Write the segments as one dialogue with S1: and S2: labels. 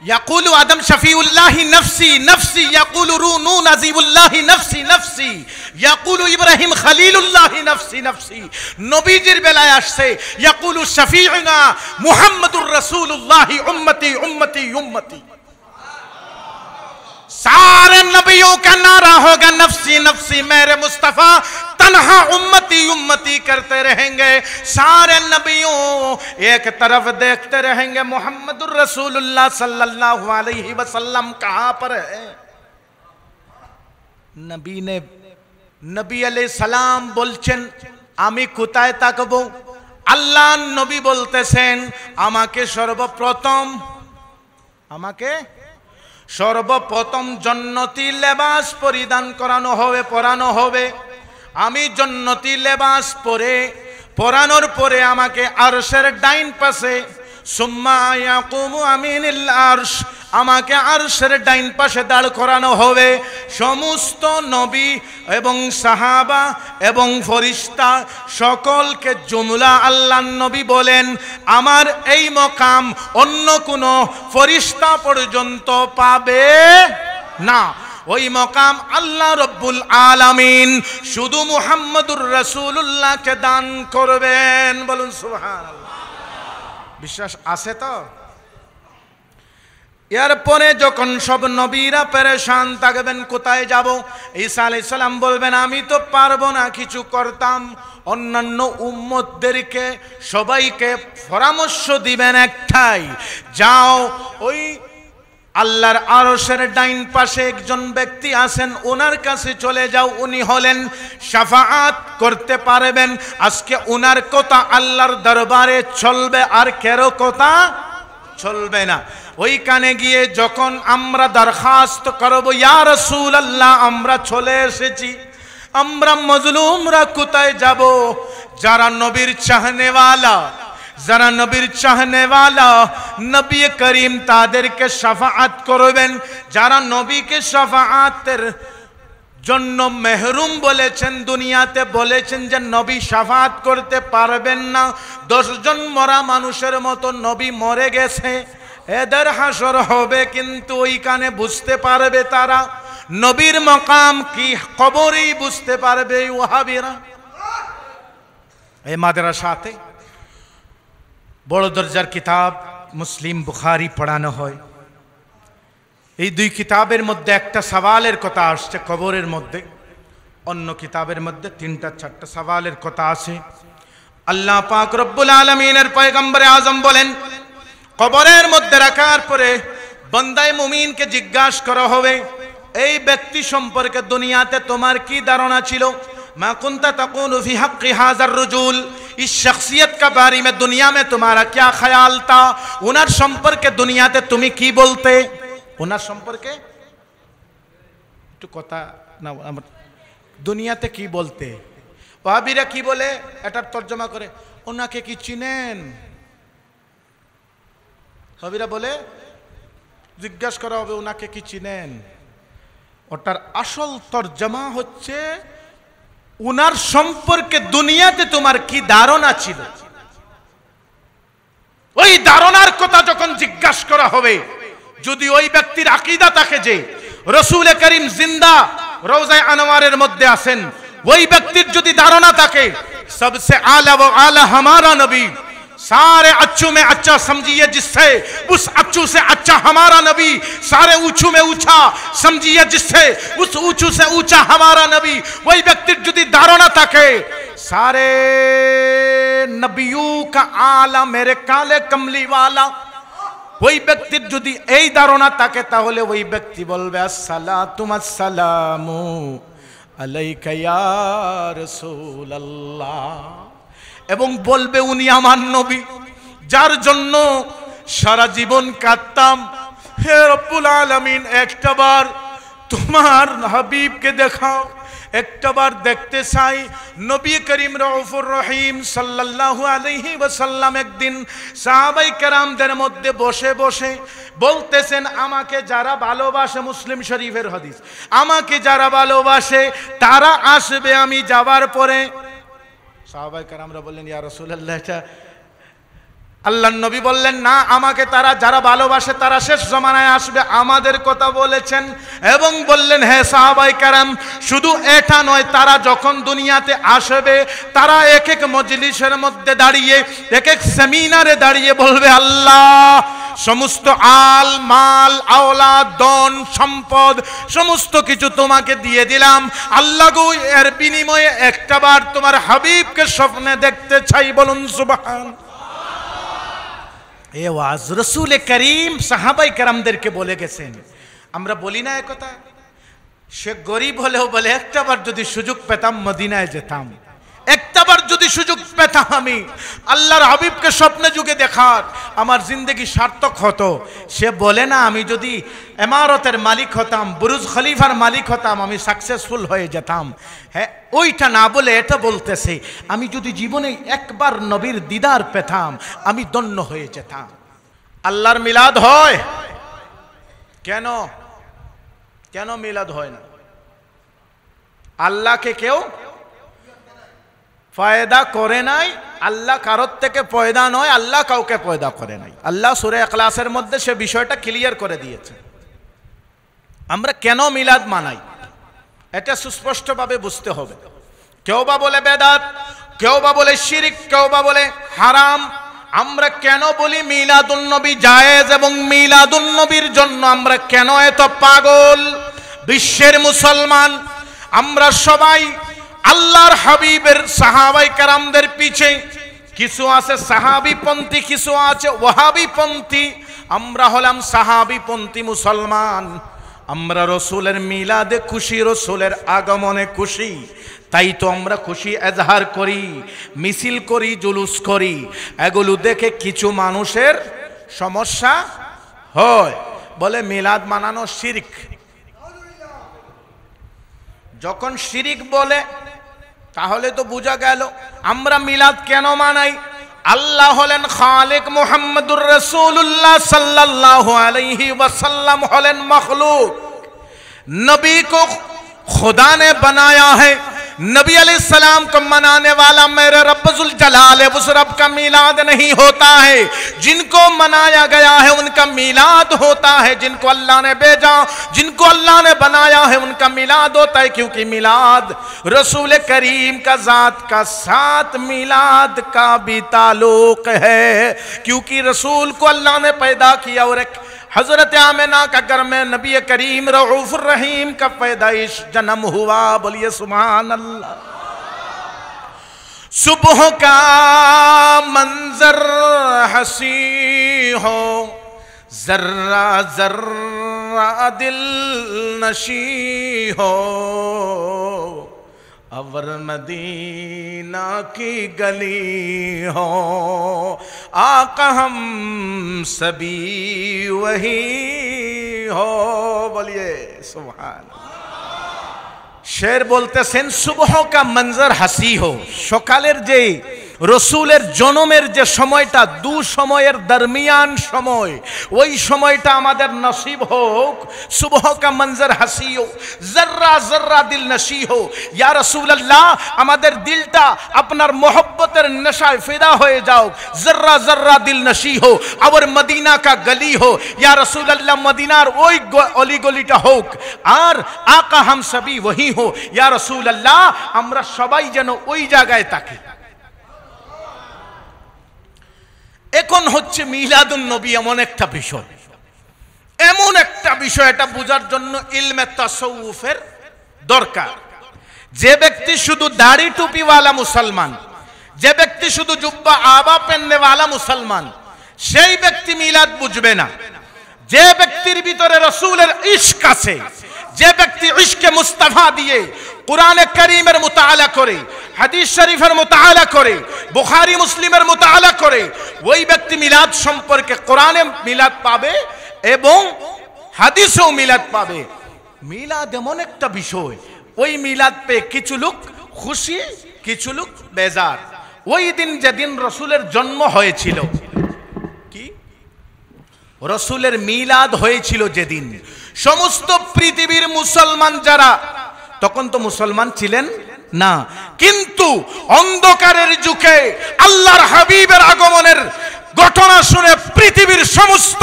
S1: ইয়াকুলু আদম শফিউল্লাহি নফসি নফসি, ইয়াকুলু নূহ নাজিবুল্লাহি নফসি নফসি, ইয়াকুলু ইব্রাহিম খলিলুল্লাহি নফসি নফসি। নবীজির বেলায় আসছে ইয়াকুলু শফিউনা মুহাম্মাদুর রাসূলুল্লাহি উম্মতি উম্মতি উম্মতি। सारे नबियों का नारा होगा नफ्सी नफ्सी, मेरे मुस्तफा तन्हा उम्मती उम्मती करते रहेंगे। सारे नबियों एक तरफ देखते रहेंगे मोहम्मदुर रसूलुल्लाह सल्लल्लाहु अलैहि वसल्लम कहां पर है। नबी अलैहि सलाम बोलছেন আমি কোথায় তাকাবো? আল্লাহ নবী বলতেছেন আমাকে সর্বপ্রথম জান্নাতি লেবাস পরিধান পরানো হবে। আমি জান্নাতি লেবাস পরানোর পরে আমাকে আরশের ডাইন পাশে সুম্মা ইয়াকুমু আমিনুল আরশ, আমাকে আরশের ডাইন পাশে দাঁড় করানো হবে। সমস্ত নবী এবং সাহাবা এবং ফেরেশতা সকলকে জুমলা আল্লাহ নবী বলেন আমার এই মকাম অন্য কোনো ফেরেশতা পর্যন্ত পাবে না। ওই মকাম আল্লাহ রব্বুল আলামিন শুধু মুহাম্মদুর রাসূলুল্লাহকে দান করবেন। বলুন সুবহানাল্লাহ। বিশ্বাস আছে তো? এরপরে যখন সব নবীরা পেরেশান থাকবেন কোথায় যাব, ঈসা আলাইহিস সালাম বলবেন আমি তো পারবো না কিছু করতাম। অন্যান্য উম্মতদেরকে সবাইকে পরামর্শ দিবেন একটাই, যাও ওই আল্লাহর আরশের ডাইন পাশে একজন ব্যক্তি আছেন ওনার কাছে চলে যাও, উনি হলেন শাফাআত করতে পারবেন। আজকে উনার কথা আল্লাহর দরবারে চলবে, আর কারো কথা চলবে না। ওইখানে গিয়ে যখন আমরা দরখাস্ত করব ইয়া রাসূলুল্লাহ আমরা চলে এসেছি, আমরা মজলুমরা কোথায় যাব? যারা নবীর চাহনেওয়ালা নবী করিম তাদেরকে শাফাআত করবেন। যারা নবীকে শাফাআতের জন্য মেহরুম বলেছেন, দুনিয়াতে বলেছেন যে নবী শাফাআত করতে পারবেন না, 10 জন মরা মানুষের মতো নবী মরে গেছে, এদের হাসর হবে। কিন্তু ওইখানে বুঝতে পারবে তারা নবীর মকাম কি, কবরেই বুঝতে পারবে ওয়াহাবিরা। এই মাদ্রাসাতে বড় দরজার কিতাব মুসলিম বুখারী পড়ানো হয়। এই দুই কিতাবের মধ্যে একটা সওয়ালের কথা আসছে কবরের মধ্যে, অন্য কিতাবের মধ্যে 3-4টা সওয়ালের কথা আছে। আল্লাহ পাক রব্বুল আলামিনের পয়গম্বর আজম বলেন কবরের মধ্যে রাখার পরে বান্দায়ে মুমিনকে জিজ্ঞাসা করা হবে এই ব্যক্তি সম্পর্কে দুনিয়াতে তোমার কি ধারণা ছিল? মা কুনতা তাকুলু ফি হাক্কি হাযার রুজুল, इस शख्सियत का बारे में दुनिया में तुम्हारा क्या ख्याल था? उनर সম্পর্কে দুনিয়াতে তুমি কি বলতে? উনার সম্পর্কে একটু কথা না, দুনিয়াতে কি বলতে? ওয়াহাবিরা কি বলে এটার তরজমা করে ওনাকে কি চিনেন? ওয়াহাবিরা বলে জিজ্ঞাসা করা হবে ওনাকে কি চিনেন? ওটার আসল তরজমা হচ্ছে উনার সম্পর্কে দুনিয়াতে তোমার কি ধারণা ছিল? ওই ধারণার কথা যখন জিজ্ঞাসা করা হবে, যদি ওই ব্যক্তির আকীদা থাকে যে রাসূল করিম জিন্দা রওজায়ে আনোয়ারের মধ্যে আছেন, ওই ব্যক্তির যদি ধারণা থাকে सबसे आला वो आला हमारा नबी, सारे अच्छू में अच्छा समझिए जिससे उस अच्छू से अच्छा हमारा नबी, सारे ऊंचू में ऊंचा समझिए जिससे उस ऊंचू से ऊंचा हमारा नबी। वही व्यक्ति যদি ধারণা থাকে सारे नबियों का आला मेरे काले कमली वाला, ওই ব্যক্তির যদি এই ধারণা থাকে তাহলে ওই ব্যক্তি বলবে আসসালাতু ওয়াসসালামু আলাইকা ইয়া রাসূলুল্লাহ, এবং বলবে উনি আমার নবী যার জন্য সারা জীবন কাঁদতাম। হে রব্বুল আলামিন একটাবার তোমার হাবিবকে দেখাও, একটাবার দেখতে চাই। নবী করিম রউফুর রহিম সাল্লাল্লাহু আলাইহি ওয়াসাল্লাম একদিন সাহাবায়ে কেরামদের মধ্যে বসে বসে বলতেছেন আমাকে যারা ভালোবাসে, মুসলিম শরীফের হাদিস, আমাকে যারা ভালোবাসে তারা আসবে আমি যাওয়ার পরে। সাহাবায়ে কেরামরা বললেন ইয়া রাসূলুল্লাহ, আল্লাহর নবী বললেন, না, আমাকে তারা যারা ভালোবাসে তারা শেষ জমানায় আসবে, আমাদের কথা বলেছেন। এবং বললেন, হে সাহাবায়ে কেরাম, শুধু এটা নয়, তারা যখন দুনিয়াতে আসবে তারা এক এক মজলিসের মধ্যে দাঁড়িয়ে, এক এক সেমিনারে দাঁড়িয়ে বলবে, আল্লাহ, সমস্ত আল মাল আওলাদ ধন সম্পদ সমস্ত কিছু তোমাকে দিয়ে দিলাম, আল্লাহ গো, এর বিনিময়ে একটাবার তোমার হাবিবকে স্বপ্নে দেখতে চাই। বলুন সুবহান। এ ওয়াজ রাসূল করিম সাহাবায়ে কেরামদেরকে বলে গেছেন। আমরা বলি না একথা, সে গরিব হলেও বলে, একটাবার যদি সুযোগ পেতাম মদিনায় যেতাম, একটাবার যদি সুযোগ পেতাম আমি আল্লাহর হাবিবকে স্বপ্নে যুগে দেখার, আমার জিন্দগি সার্থক হতো। সে বলে না, আমি যদি ইমারতের মালিক হতাম, বুরুজ খলিফার মালিক হতাম, আমি সাকসেসফুল হয়ে যেতাম। হ্যাঁ, ওইটা না বলে এটা বলতেছে, আমি যদি জীবনে একবার নবীর দিদার পেতাম আমি ধন্য হয়ে যেতাম। আল্লাহর মিলাদ হয় কেন? কেন মিলাদ হয় না? আল্লাহকে কেউ পয়দা করে নাই, আল্লাহ কারোর থেকে পয়দা নয়, আল্লাহ কাউকে পয়দা করে নাই। আল্লাহ সূরা ইখলাসের মধ্যে সে বিষয়টা ক্লিয়ার করে দিয়েছে। আমরা কেন মিলাদ মানাই এটা সুস্পষ্টভাবে বুঝতে হবে। কেউ বা বলে বেদাত, কেউ বা বলে শিরক, কেউ বা বলে হারাম। আমরা কেন বলি মিলাদুন নবী জায়েজ, এবং মিলাদুন নবীর জন্য আমরা কেন এত পাগল? বিশ্বের মুসলমান আমরা সবাই আল্লাহর হাবিবের সাহাবায়ে কেরামদের পিছে, কিছু আছে সাহাবীপন্থী, কিছু আছে ওয়াহাবীপন্থী। আমরা হলাম সাহাবীপন্থী মুসলমান। আমরা রসুলের মিলাদে খুশি, রসুলের আগমনে খুশি, তাই তো আমরা খুশি এজহার করি, মিছিল করি, জুলুস করি। এগুলো দেখে কিছু মানুষের সমস্যা হয়, বলে মিলাদ মানানো শিরক। যখন শিরক বলে তাহলে তো বোঝা গেল আমরা মিলাদ কেন মানাই। আল্লাহ হলেন খালিক, মুহাম্মদুর রাসূলুল্লাহ সাল্লাল্লাহু আলাইহি ওয়াসাল্লাম হলেন मखलूक। नबी को खुदा ने बनाया है, नबी अलैहिस्सलाम को मनाने वाला मेरे रब्बुल जलाल है, उस रब का मिलाद नहीं होता है। जिनको मनाया गया है उनका मिलाद होता है, जिनको अल्लाह ने भेजा, जिनको अल्लाह ने बनाया है उनका मिलाद होता है। क्योंकि मिलाद रसूल करीम का जात का साथ मिलाद का भी ताल्लुक है, क्योंकि रसूल को अल्लाह ने पैदा किया और एक हजरत आमिना का घर में नबी करीम रऊफुर रहीम का पैदाइश जन्म हुआ। बोलिए सुभान अल्लाह। सुबह का मंजर हंसी हो, जर्रा जर्रा दिल नशी हो, अवर मदीना की गली हो, आका हम सभी वही हो। बोलिए सुभान। शेर बोलते सेन, सुबह का मंजर हंसी हो, सकालेर जे রসুলের জন্মের যে সময়টা, দু সময়ের দরমিয়ান সময়, ওই সময়টা আমাদের নসিব হোক। সুবহ কা মঞ্জর হাসি হো, জর্রা জর্রা দিল নশি হো। ইয়া রাসূলুল্লাহ, আমাদের দিলটা আপনার মোহব্বতের নেশায় ফিদা হয়ে যাও। জর্রা জর্রা দিল নশি হো, আর মদিনা কা গলি হো। ইয়া রাসূলুল্লাহ, মদিনার ওই অলিগলিটা হোক, আর আকা হাম সবই ওহি হো। ইয়া রাসূলুল্লাহ, আমরা সবাই যেন ওই জায়গায় থাকি। এখন হচ্ছে মিলাদুন নবী এমন একটা বিষয়, এমন একটা বিষয়, এটা বোঝার জন্য ইলমে তাসাউফের দরকার। যে ব্যক্তি শুধু দাড়ি টুপিওয়ালা মুসলমান, যে ব্যক্তি শুধু জুব্বা আবা পহননেওয়ালা মুসলমান, সেই ব্যক্তি মিলাদ বুঝবে না। যে ব্যক্তির ভিতরে রাসূলের ইশক আছে, যে ব্যক্তি ইশকে মুস্তাফা দিয়ে কুরআনে কারীমের মুতাআলা করে, হাদিস শরীফের মুতাআলা করে, বুখারী মুসলিমের মুতাআলা করে, ওই ব্যক্তি মিলাদ সম্পর্কে কোরআনে মিলাদ পাবে এবং হাদিসেও মিলাদ পাবে। মিলাদ এমন একটা বিষয়, ওই মিলাদ পেয়ে কিছু লোক খুশি, কিছু লোক বেজার। ওই দিন যেদিন রসুলের জন্ম হয়েছিল, কি রসুলের মিলাদ হয়েছিল যেদিন, সমস্ত পৃথিবীর মুসলমান যারা, তখন তো মুসলমান ছিলেন না, কিন্তু অন্ধকারের যুগে আল্লাহর হাবিবের আগমনের ঘটনা শুনে পৃথিবীর সমস্ত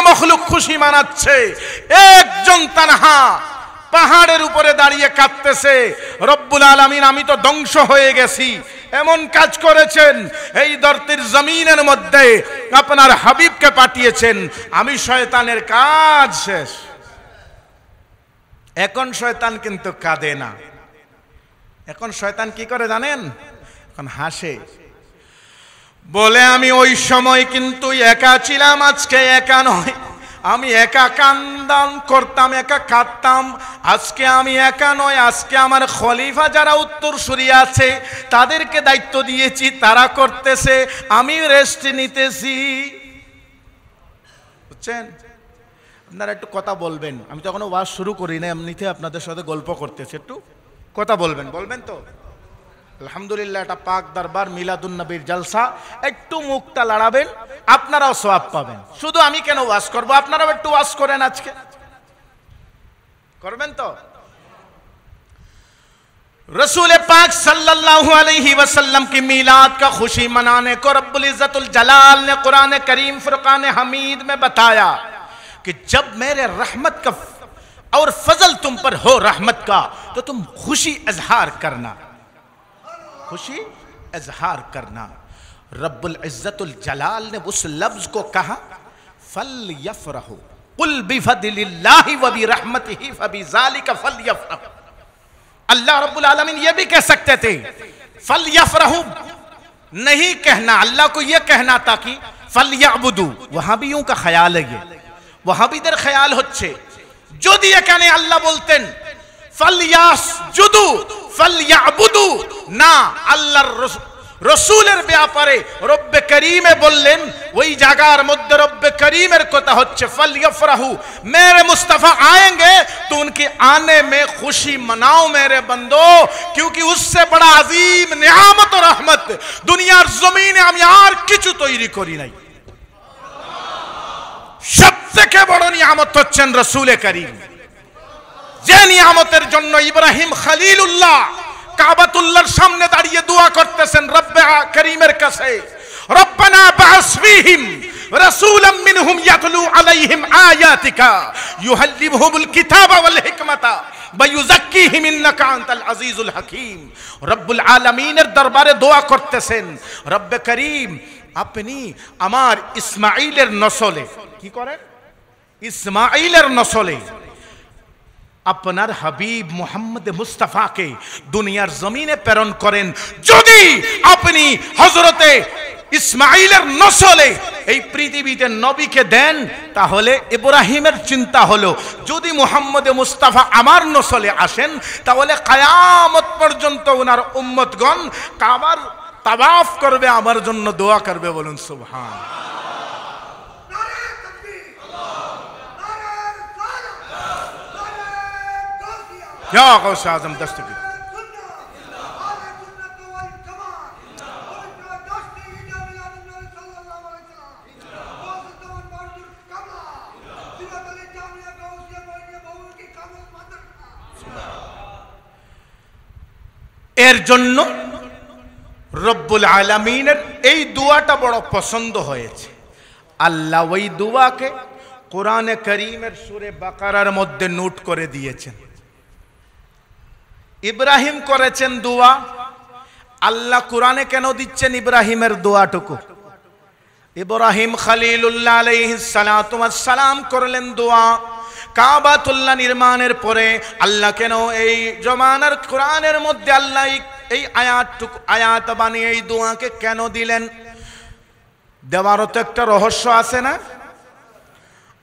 S1: মখলুক খুশি মানাচ্ছে। একজন তানহা পাহাড়ের উপরে দাঁড়িয়ে কাঁদতেছে, রব্বুল আলামিন আমি তো ধ্বংস হয়ে গেছি, এমন কাজ করেছেন, এই ধরতির জমিনের মধ্যে আপনার হাবিবকে পাঠিয়েছেন, আমি শয়তানের কাজ শেষ। এখন শয়তান কিন্তু কাঁদে না, এখন শয়তান কি করে জানেন? এখন হাসে, বলে আমি ওই সময় কিন্তু একা ছিলাম, আজকে একা নয়, আমি একা কান্দান করতাম, একা কাঁদতাম, আজকে আমি একা নয়, আজকে আমার খলিফা যারা উত্তরসূরি আছে তাদেরকে দায়িত্ব দিয়েছি, তারা করতেছে, আমি রেস্ট নিতেছি। বুঝছেন? আপনারা একটু কথা বলবেন, আমি তো এখনো ওয়াজ শুরু করি না, এমনিতে আপনাদের সাথে গল্প করতেছি, একটু কথা বলবেন, বলবেন তো? আলহামদুলিল্লাহ, এটা পাক দরবার মিলাদুন নবীর জলসা, একটু মুখটা লড়াবেন, আপনারাও সওয়াব পাবেন। শুধু আমি কেন ওয়াজ করব, আপনারাও একটু ওয়াজ করেন, আজকে করবেন তো? रसूल पाक सल्लल्लाहु अलैहि वसल्लम की मीलाद का खुशी मनाने को रब्बुल इज्जतुल जलाल ने कुरान करीम फुरकान हमीद में बताया कि जब मेरे रहमत का और फजल तुम पर हो रहमत का, तो तुम खुशी इजहार करना, खुशी इजहार करना। रब्बुल इज्जतुल जलाल ने उस लफ्ज को कहा फलयफरहु कुल बिफदलिल्लाहि व बिरहमतिही फबिज़ालिका फलयफरहु। अल्लाह रब्बुल आलमीन ये भी कह सकते थे फलयफरहु, नहीं कहना, अल्लाह को ये कहना था कि फलयअबुदु। वहाबियों का ख्याल है, ये वहाबीদের ख्याल হচ্ছে যদি এখানে আল্লাহ বলতেন ফালয়াসজুদু ফালয়াবুদু, না, আল্লাহর রসুলের ব্যাপারে রব্বে করিমে বললেন, ওই জায়গার মধ্যে রব্বে করিমের কথা হচ্ছে फलयफरहु, मेरे मुस्तफा आएंगे तो उनके आने में खुशी मनाओ मेरे बंदो, क्योंकि उससे बड़ा अजीम नियामत और रहमत दुनियार जमीने আমি আর কিছু তৈরি করি নাই। সবথেকে বড় নিয়ামত হচ্ছেন রসুলে করিম, যে নিয়ামতের জন্য ইব্রাহিম খলিলুল্লাহ কাবাতুল্লাহর সামনে দাঁড়িয়ে দোয়া করতেছেন রব্বে করিমের কাছে, রব্বানা বা'স ফীহিম রাসূলাম মিনহুম ইয়াতলু আলাইহিম আয়াতিকা ইউআল্লিমুহুমুল কিতাবা ওয়াল হিকমাতা ওয়া ইউযাক্কিহিম ইন্নাকা আনতাল আজিজুল হাকীম। রব্বুল আলামিনের দরবারে দোয়া করতেছেন, রব্বে করিম আপনি আমার ইসমাঈলের নসলে, কি করেন? ইসমাঈলের নসলে আপনার হাবিব মুহাম্মদ মুস্তাফাকে দুনিয়ার জমিনে প্রেরণ করেন। যদি আপনি হযরতে ইসমাঈলের নসলে এই পৃথিবীতে নবীকে দেন, তাহলে ইব্রাহিমের চিন্তা হলো যদি মুহাম্মদ মুস্তাফা আমার নসলে আসেন, তাহলে কিয়ামত পর্যন্ত ওনার উম্মতগণ কাবার তাওয়াফ করবে, আমার জন্য দোয়া করবে। বলুন সুবহানাল্লাহ। क्या गौसे आजम दस्तगीर। এর জন্য রব্বুল আলামিনের এই দোয়াটা বড় পছন্দ হয়েছে। আল্লাহ ওই দোয়াকে কোরআনে কারীমের সূরা বাকারার মধ্যে নোট করে দিয়েছেন। ইব্রাহিম করেছেন দোয়া, আল্লাহ কোরআনে কেন দিচ্ছেন ইব্রাহিমের দোয়াটুকু? ইব্রাহিম খলিলুল্লাহ আলাইহিস সালাতু ওয়াস সালাম করলেন দোয়া, কাবাতুল্লাহ নির্মাণের পরে আল্লাহ কেন এই জমানার কোরআনের মধ্যে আল্লাহ এই আয়াত বানিয়ে এই দোয়াকে কেন দিলেন? দেওয়ারও তো একটা রহস্য আছে না?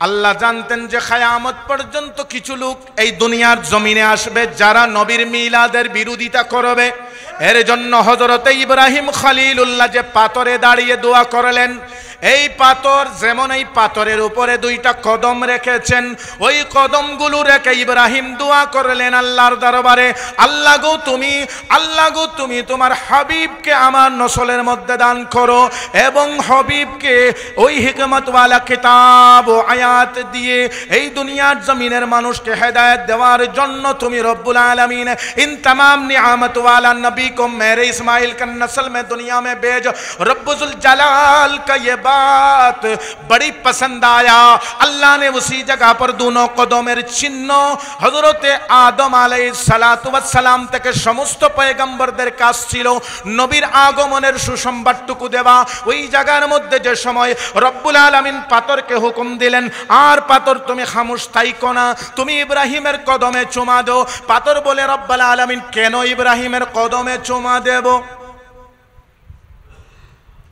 S1: আল্লাহ জানতেন যে কিয়ামত পর্যন্ত কিছু লোক এই দুনিয়ার জমিনে আসবে যারা নবীর মিলাদের বিরোধিতা করবে। এর জন্য হযরতে ইব্রাহিম খলিলুল্লাহ যে পাথরে দাঁড়িয়ে দোয়া করলেন, এই পাথর যেমন এই পাথরের উপরে দুইটা কদম রেখেছেন, ওই কদমগুলো রেখে ইব্রাহিম দোয়া করলেন আল্লাহর দরবারে, আল্লাহ গো তুমি তোমার হাবিবকে আমার নসলের মধ্যে দান করো এবং হাবিবকে ওই হিকমতওয়ালা কিতাব ও আয়াত দিয়ে এই দুনিয়ার জমিনের মানুষকে হেদায়েত দেওয়ার জন্য তুমি রব্বুল आलमीन इन तमाम नियामत वाला नबी को मेरे इस्माइल का नस्ल में दुनिया में भेज। रब्बुल जलाल का ये बात बड़ी पसंद आया। अल्लाह ने उसी जगह पर दोनों कदमेर चिन्ह हजरत आदम आलैहिस्सलातु वस्सलाम থেকে সমস্ত পয়গম্বরদের কাজ ছিল নবীর আগমনের সুসংবাদটুকু দেওয়া। ওই জায়গার মধ্যে যে সময় রব্বুল আলামিন পাথরকে হুকুম দিলেন, আর পাথর তুমি খামোশ থাইকো না, তুমি ইব্রাহিমের কদমে চুমা দাও। পাথর বলে রব্বুল আলামিন কেন ইব্রাহিমের কদমে চুমা দেব,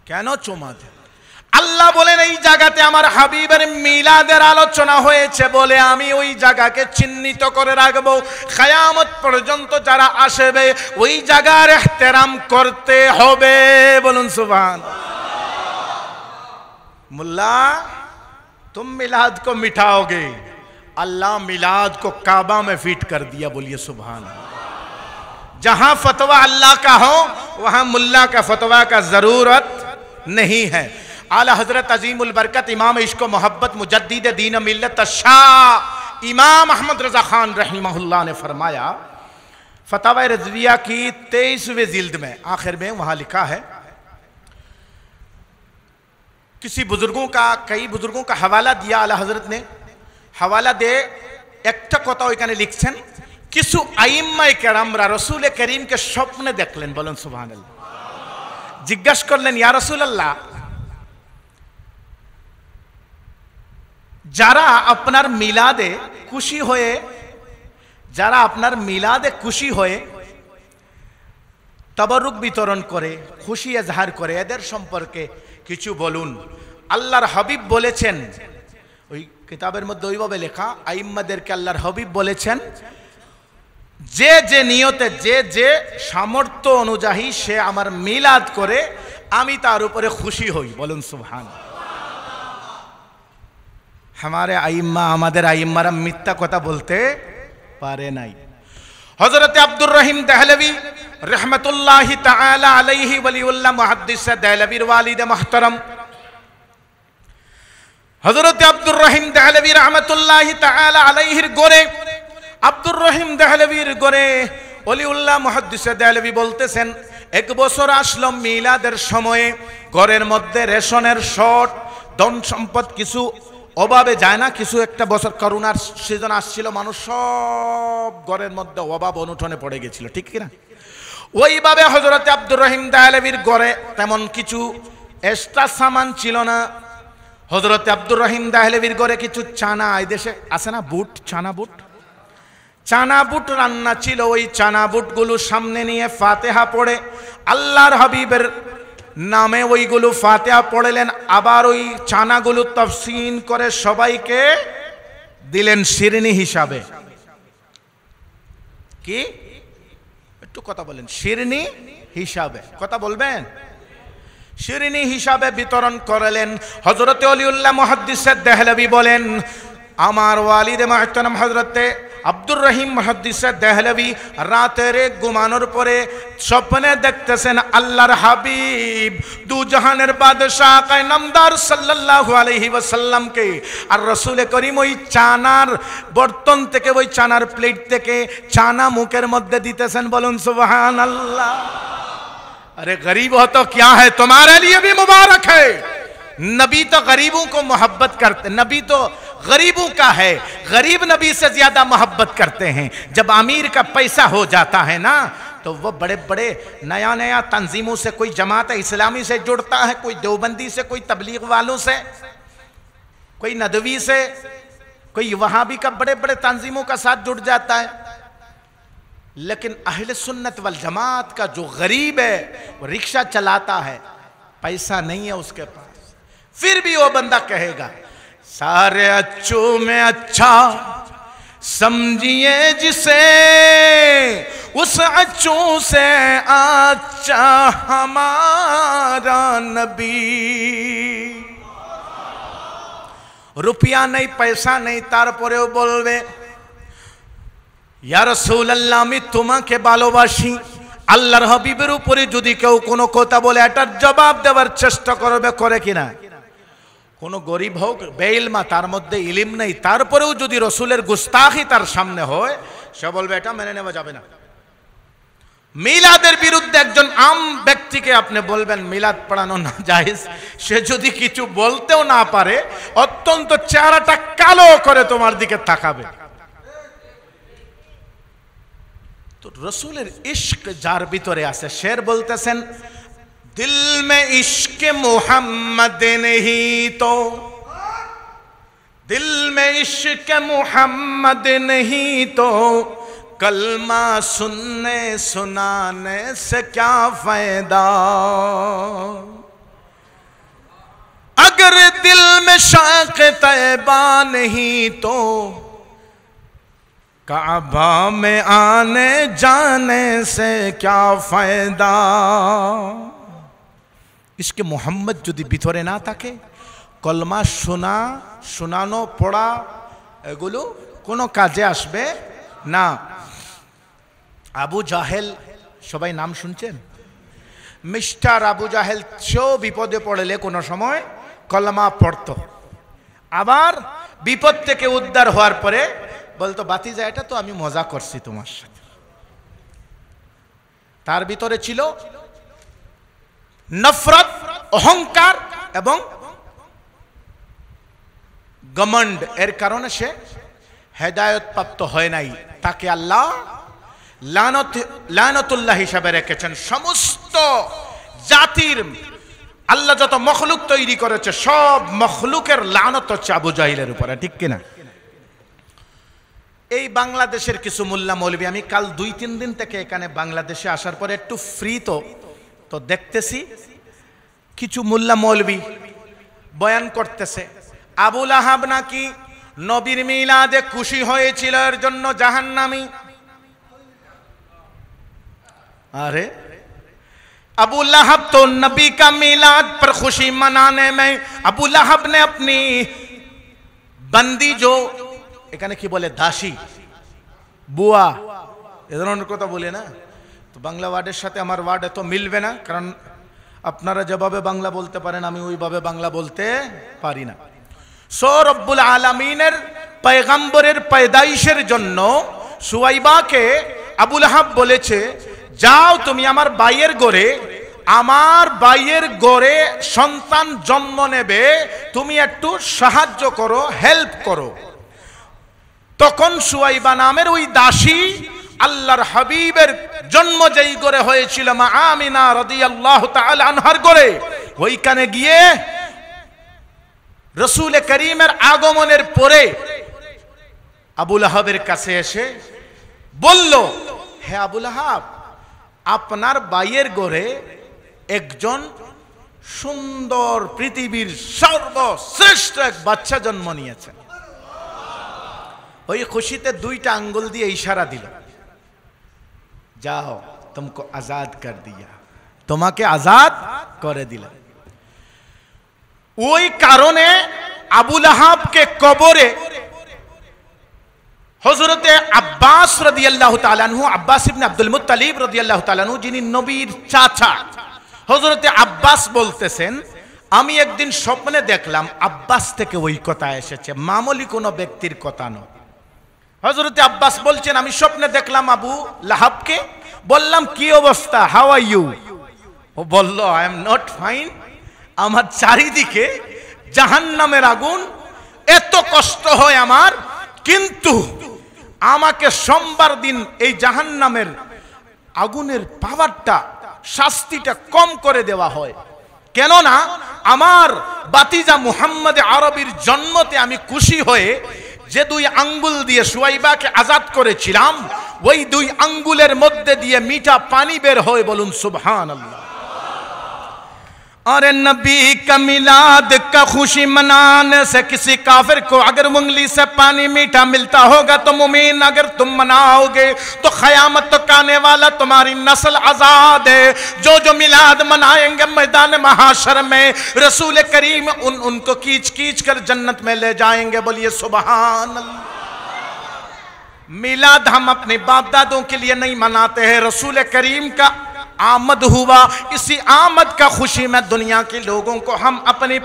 S1: কেন চুমা দেব? আল্লাহ বলেন এই জায়গাতে আমার হাবিবের মিলাদের আলোচনা হয়েছে বলে আমি ওই জায়গাকে চিহ্নিত করে রাখবো। কিয়ামত পর্যন্ত যারা আসবে ওই জায়গার ইহতিরাম করতে হবে। বলুন সুবহানাল্লাহ। मुल्ला तुम मिलाद को मिटाओगे, अल्लाह मिलाद को काबा में फिट कर दिया। बोलिए सुभान अल्लाह। जहां फतवा अल्लाह का हो वहां मुल्ला का फतवा का जरूरत नहीं है। आला हजरत अजीमुल बरकत इमाम इश्क व मोहब्बत मुजद्दिद दीन मिल्लत शाह इमाम अहमद रजा खान रहमहुल्लाह ने फरमाया, फतवा रज़विया की 23वें जिल्द में आखिर में वहां लिखा है, किसी बुजुर्गों का कई बुजुर्गों का हवाला दिया आला हजरत ने, हवाला दे একটা কথা ওইখানে লিখছেন, কিছু আইম্মায়ে কেরামরা রাসূল করিমকে স্বপ্নে দেখলেন। বলেন সুবহানাল্লাহ। জিজ্ঞাসা করলেন, ইয়া রাসূলুল্লাহ, যারা আপনার মিলাদে খুশি হয়ে যারা আপনার মিলাদে খুশি হয়ে তাবারুক বিতরণ করে, খুশি এজহার করে, এদের সম্পর্কে কিছু বলুন। আল্লাহর হাবিব বলেছেন, ওই কিতাবের মধ্যে ওইভাবে লেখা, আইম্মাদেরকে আল্লাহর হাবিব বলেছেন যে যে নিয়তে যে যে সামর্থ্য অনুযায়ী সে আমার মিলাদ করে আমি তার উপরে খুশি হই। বলুন সুবহানাল্লাহ। हमारे आइम्मा আমাদের আইম্মারা মিথ্যা কথা বলতে পারে নাই। হযরত আব্দুর রহিম দেহলভী रहमतुल्लाहि ताला अलैहि वलीउल्लाह मुहद्दिस देहलवीर वालिद मोहतरम हजरत अब्दुर रहीम देहलवी रहमतुल्लाहि ताला अलैहिर गोरे अब्दुर रहीम देहलवीर गोरे वलीउल्लाह मुहद्दिस देहलवी बोलतेছেন, एक বছর আসলো মিলাদের সময়ে ঘরের মধ্যে রেশনের শর্ট, ধন সম্পদ কিছু অভাবে যায় না। কিছু একটা বছর করোনার সিজন আসছিল, মানুষ সব ঘরের মধ্যে অভাব অনুঠনে পড়ে গেছিল, ঠিক কি না? ওইভাবে হযরত আব্দুর রহিম দেহলভীর ঘরে তেমন কিছু এক্সট্রা সামান ছিল না। হযরত আব্দুর রহিম দেহলভীর ঘরে কিছু চানা, এই দেশে আছে না বুট, চানা বুট রান্না ছিল। ওই চানা বুটগুলো সামনে নিয়ে ফাতিহা পড়ে আল্লাহর হাবিবের নামে ওইগুলো ফাতিহা পড়লেন, আবার ওই চানাগুলো তফসিন করে সবাইকে দিলেন শিরনি হিসাবে। কি একটু কথা বলেন, শিরনি হিসাবে কথা বলবেন। শিরনি হিসাবে বিতরণ করলেন। হযরত ওলিউল্লাহ মুহাদ্দিস দেহলভী বলেন, আমার ওয়ালিদ মুহতারাম হযরতে আব্দুর রহিম মুহাদ্দিস দেহলভী রাতের ঘুমানোর পরে স্বপ্নে দেখতেছেন আল্লাহর হাবিব দু জাহানের বাদশাহ আকা নামদার সাল্লাল্লাহু আলাইহি ওয়াসাল্লামকে আর রাসূল করিম ওই চানার বর্তন থেকে, ওই চানার প্লেট থেকে চানা মুখের মধ্যে দিতেছেন। বলুন সুবহানাল্লাহ। अरे गरीब हो तो क्या है, तुम्हारे लिए भी मुबारक है। नबी तो गरीबों को मोहब्बत करते, नबी तो गरीबों का है, गरीब नबी से ज्यादा मोहब्बत करते हैं। जब अमीर का पैसा हो जाता है ना तो वो बड़े बड़े नया नया तंजीमों से, कोई जमात इस्लामी से जुड़ता है, कोई देवबंदी से, कोई तबलीग वालों से, कोई नदवी से, कोई वहाबी का बड़े बड़े तंजीमों का साथ जुड़ जाता है। लेकिन अहले सुन्नत वल जमात का जो गरीब है वो रिक्शा चलाता है, पैसा नहीं है उसके पास, फिर भी वो बंदा कहेगा सारे अच्छों में अच्छा समझिए जिसे, उस अच्छों से अच्छा हमारा नबी। রুপিয়া নেই, পয়সা নেই, তারপরেও বলবে ইয়া রাসূলুল্লাহ আমি তোমাকে ভালোবাসি। আল্লাহর হাবিবের উপরে যদি কেউ কোনো কথা বলে এটার জবাব দেওয়ার চেষ্টা করবে, করে কিনা? কোনো গরিব হোক, বেইলমা, তার মধ্যে ইলিম নেই, তারপরেও যদি রসুলের গুস্তাখি তার সামনে হয়, সে বলবে এটা মেনে নেওয়া যাবে না। মিলাদের বিরুদ্ধে একজন আম ব্যক্তিকে আপনি বলবেন মিলাদ পড়ানো না জায়েজ, সে যদি কিছু বলতেও না পারে, অত্যন্ত চেহারাটা কালো করে তোমার দিকে তাকাবে। তো রসুলের ইশক যার ভিতরে আছে, শের বলতেছেন দিল মে ইশক মুহাম্মদ নেহি তো, দিল মে ইশক মুহাম্মদ নেহি তো कलमा सुनने सुनाने से क्या फायदा, अगर दिल में शौक़ तैबा नहीं तो काबा में आने जाने से क्या फायदा। इसके मोहम्मद যদি ভিতরে না থাকে, কলমা শোনা, শোনানো, পড়া এগুলো কোনো কাজে আসবে না। আবু জাহেল, সবাই নাম শুনছেন? মিস্টার আবু জাহেল সেও বিপদে পড়লে কোনো সময় কলমা পড়তো, আবার বিপদ থেকে উদ্ধার হওয়ার পরে বলতো বাতিজা এটা তো আমি মজা করছি তোমার সাথে। তার ভিতরে ছিল নফরত, অহংকার এবং গমন্ড, এর কারণে সে হেদায়েত প্রাপ্ত হয় নাই। তাকে আল্লাহ লানতুল্লাহ হিসাবে রেখেছেন। সমস্ত জাতির আল্লাহ যত মখলুক তৈরি করেছে, সব মখলুকের লানত হচ্ছে আবু জাহিলের উপরে, ঠিক কিনা? এই বাংলাদেশের কিছু মোল্লা মৌলবী, আমি কাল 2-3 দিন থেকে এখানে বাংলাদেশে আসার পরে একটু ফ্রি তো দেখতেছি কিছু মোল্লা মৌলবী বয়ান করতেছে আবু লাহাব নাকি নবীর মিলাদে খুশি হয়েছিল, এর জন্য জাহান্নামী। अरे अबू लहब तो नबी का मिलाद पर खुशी मनाने में अबू लहब ने अपनी बंदी जो এখানে কি বলে দাসী, বুয়া, এ ধরনের কথা বলে না। তো বাংলা ওয়ার্ডের সাথে আমার ওয়ার্ড এত মিলবে না, কারণ আপনারা যেভাবে বাংলা বলতে পারেন আমি ওইভাবে বাংলা বলতে পারি না। সো রব্বুল আলামিনের পয়গম্বরের পয়দাইশের জন্য সুয়াইবাকে আবু লাহাব বলেছে যাও তুমি আমার ভাইয়ের ঘরে, আমার ভাইয়ের ঘরে সন্তান জন্ম নেবে, তুমি একটু সাহায্য করো, হেল্প করো। তখন সুয়াইবা নামের ওই দাসী আল্লাহর হাবিবের জন্ম যেই ঘরে হয়েছিল মা আমিনা রাদিয়াল্লাহু তাআলা আনহার ঘরে, ওইখানে গিয়ে রাসূল করিমের আগমনের পরে আবু লাহাবের কাছে এসে বলল, হে আবু লাহাব, আপনার ভাইয়ের ঘরে একজন সুন্দর পৃথিবীর সর্বশ্রেষ্ঠ এক বাচ্চা জন্ম নিয়েছে। ওই খুশিতে 2টা আঙ্গুল দিয়ে ইশারা দিল, যাও তুমকো আজাদ কর দিয়া, তোমাকে আজাদ করে দিলাম। ওই কারণে আবু লাহাবকে কবরে হযরতে আব্বাস রাদিয়াল্লাহু তাআলা আনহু, আব্বাস ইবনে আব্দুল মুত্তালিব রাদিয়াল্লাহু তাআলা আনহু, যিনি নবীর চাচা, হযরতে আব্বাস বলতেছেন আমি একদিন স্বপ্নে দেখলাম আব্বাস থেকে ওই কথা এসেছে, মামুলি কোনো ব্যক্তির কথা নয়। হযরতে আব্বাস বলছেন আমি স্বপ্নে দেখলাম আবু লাহাবকে, বললাম কি অবস্থা, হাউ আর ইউ? ও বলল আই এম নট ফাইন, আমার চারিদিকে জাহান্নামের আগুন, এত কষ্ট হয় আমার, কিন্তু আমাকে সোমবার দিন এই জাহান্নামের আগুনের পাওয়ারটা, শাস্তিটা কম করে দেওয়া হয়, কেননা আমার বাতিজা মুহাম্মদ আরবির জন্মতে আমি খুশি হয়ে যে 2 আঙ্গুল দিয়ে সুয়াইবাকে আজাদ করেছিলাম, ওই 2 আঙ্গুলের মধ্যে দিয়ে মিঠা পানি বের হয়, বলুন সুবহানাল্লাহ। और नबी का मिलाद का खुशी मनाने से किसी काफिर को अगर उंगली से पानी मीठा मिलता होगा तो मुमीन अगर तुम मनाओगे तो क़यामत तक आने वाला तुम्हारी नस्ल आजाद है। जो जो मिलाद मनाएंगे मैदान महाशर में रसूल करीम उनको कीच कीच कर जन्नत में ले जाएंगे। बोलिए सुभान अल्लाह। मिलाद हम अपने बाप दादों के लिए नहीं मनाते हैं, रसूल करीम का आमद हुआ, इसी आमद का खुशी में दुनिया के लोगों को हम अपने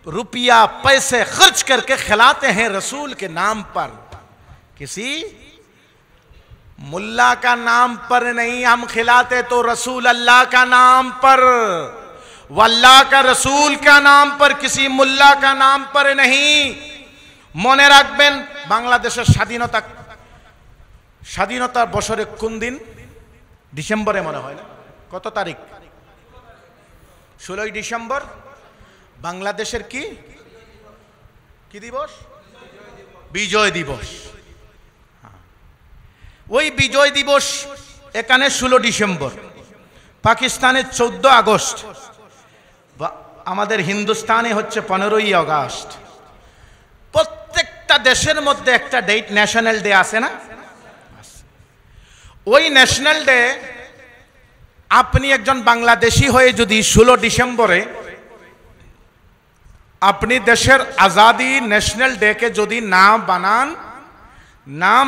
S1: रुपया पैसे खर्च करके खिलाते हैं रसूल के नाम पर। किसी मुल्ला का नाम पर नहीं हम खिलाते, तो रसूल अल्लाह का नाम पर, वल्लाह का रसूल का नाम पर, किसी मुल्ला का नाम पर नहीं। মনে রাখবেন বাংলাদেশের স্বাধীনতার বছরে কোন দিন? ডিসেম্বরে মনে হয় না, কত তারিখ? 16 ডিসেম্বর বাংলাদেশের কি দিবস? বিজয় দিবস। ওই বিজয় দিবস এখানে 16 ডিসেম্বর, পাকিস্তানে 14 আগস্ট, আমাদের হিন্দুস্তানে হচ্ছে 15ই আগস্ট। প্রত্যেকটা দেশের মধ্যে একটা ডেট ন্যাশনাল ডে আছে না? ওই ন্যাশনাল ডে আপনি একজন বাংলাদেশি হয়ে যদি 16 ডিসেম্বরে अपनी देशेर आजादी नेशनल डे के যদি না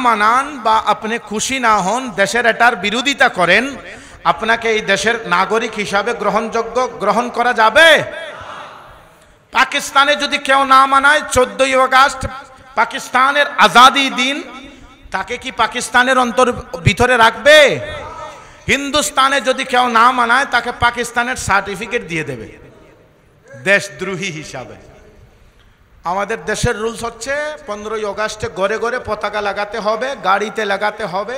S1: মানান বা আপনি খুশি না হন, দেশের এটার বিরোধিতা করেন, আপনাকে এই দেশের নাগরিক হিসাবে গ্রহণ করা যাবে? পাকিস্তানে যদি কেউ না মানায় 14ই আগস্ট পাকিস্তানের আজাদি দিন, তাকে কি পাকিস্তানের ভিতরে রাখবে? হিন্দুস্তানে যদি কেউ না মানায় তাকে পাকিস্তানের সার্টিফিকেট দিয়ে দেবে দেশদ্রোহী হিসাবে। আমাদের দেশের রুলস হচ্ছে 15ই আগস্টে ঘরে ঘরে পতাকা লাগাতে হবে, গাড়িতে লাগাতে হবে।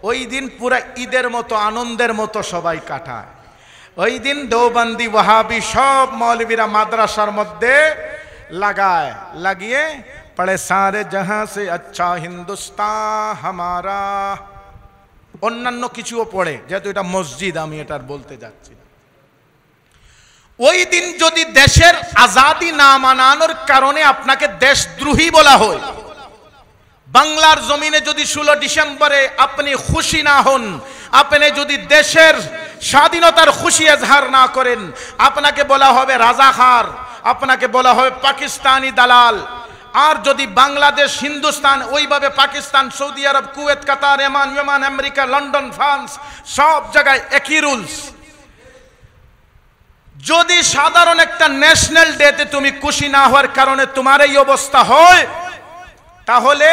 S1: ওই দিন পুরা ঈদের মতো আনন্দের মতো সবাই কাটায়। ওই দিন দেওবন্দি ওয়াহাবি সব মৌলবীরা মাদ্রাসার মধ্যে লাগিয়ে পড়ে সারে জাহাঁ সে আচ্ছা হিন্দুস্তান হামারা, অন্যান্য কিছুও পড়ে, যেহেতু এটা মসজিদ আমি এটা বলতে যাচ্ছি। ওই দিন যদি দেশের আজাদি না মানানোর কারণে আপনাকে দেশদ্রোহী বলা হয়, বাংলার জমিনে যদি 16 ডিসেম্বরে আপনি খুশি না হন, আপনি যদি দেশের স্বাধীনতার খুশি এজহার না করেন, আপনাকে বলা হবে রাজাকার, আপনাকে বলা হবে পাকিস্তানি দালাল। আর যদি বাংলাদেশ হিন্দুস্তান ওইভাবে পাকিস্তান, সৌদি আরব, কুয়েত, কাতার, ইয়েমান, আমেরিকা, লন্ডন, ফ্রান্স সব জায়গায় একই রুলস। যদি সাধারণ একটা ন্যাশনাল ডেতে তুমি খুশি না হওয়ার কারণে তোমার এই অবস্থা হয়, তাহলে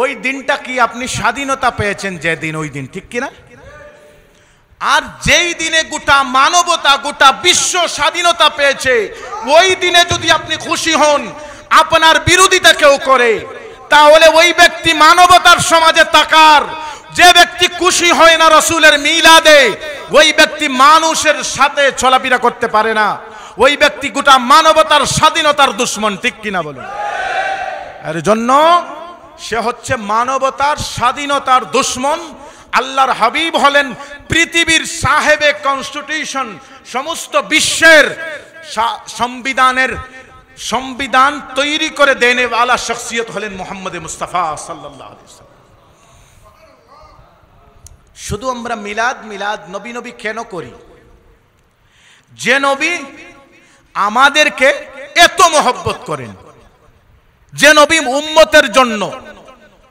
S1: ওই দিনটা কি আপনি স্বাধীনতা পেয়েছেন যেদিন, ওই দিন, ঠিক কিনা? আর যেই দিনে গোটা মানবতা, গোটা বিশ্ব স্বাধীনতা পেয়েছে, ওই দিনে যদি আপনি খুশি হন, আপনার বিরোধিতা কেউ করে, তাহলে ওই ব্যক্তি মানবতার সমাজে তাকার। যে ব্যক্তি খুশি হয় না রসুলের মিলাদে, ওই ব্যক্তি মানুষের সাথে চলাফেরা করতে পারে না, ওই ব্যক্তি গোটা মানবতার স্বাধীনতার দুশ্মন, ঠিক কিনা বলুন? এর জন্য সে হচ্ছে মানবতার স্বাধীনতার দুশ্মন। আল্লাহর হাবিব হলেন পৃথিবীর সাহেবে কনস্টিটিউশন, সমস্ত বিশ্বের সংবিধান তৈরি করে দেনে ওয়ালা শখসিয়ত হলেন মুহাম্মদ মুস্তাফা সাল্লাল্লাহু আলাইহি ওয়াসাল্লাম। শুধু আমরা মিলাদ নবী কেন করি? যে নবী আমাদেরকে এত মহব্বত করেন, যে নবী উম্মতের জন্য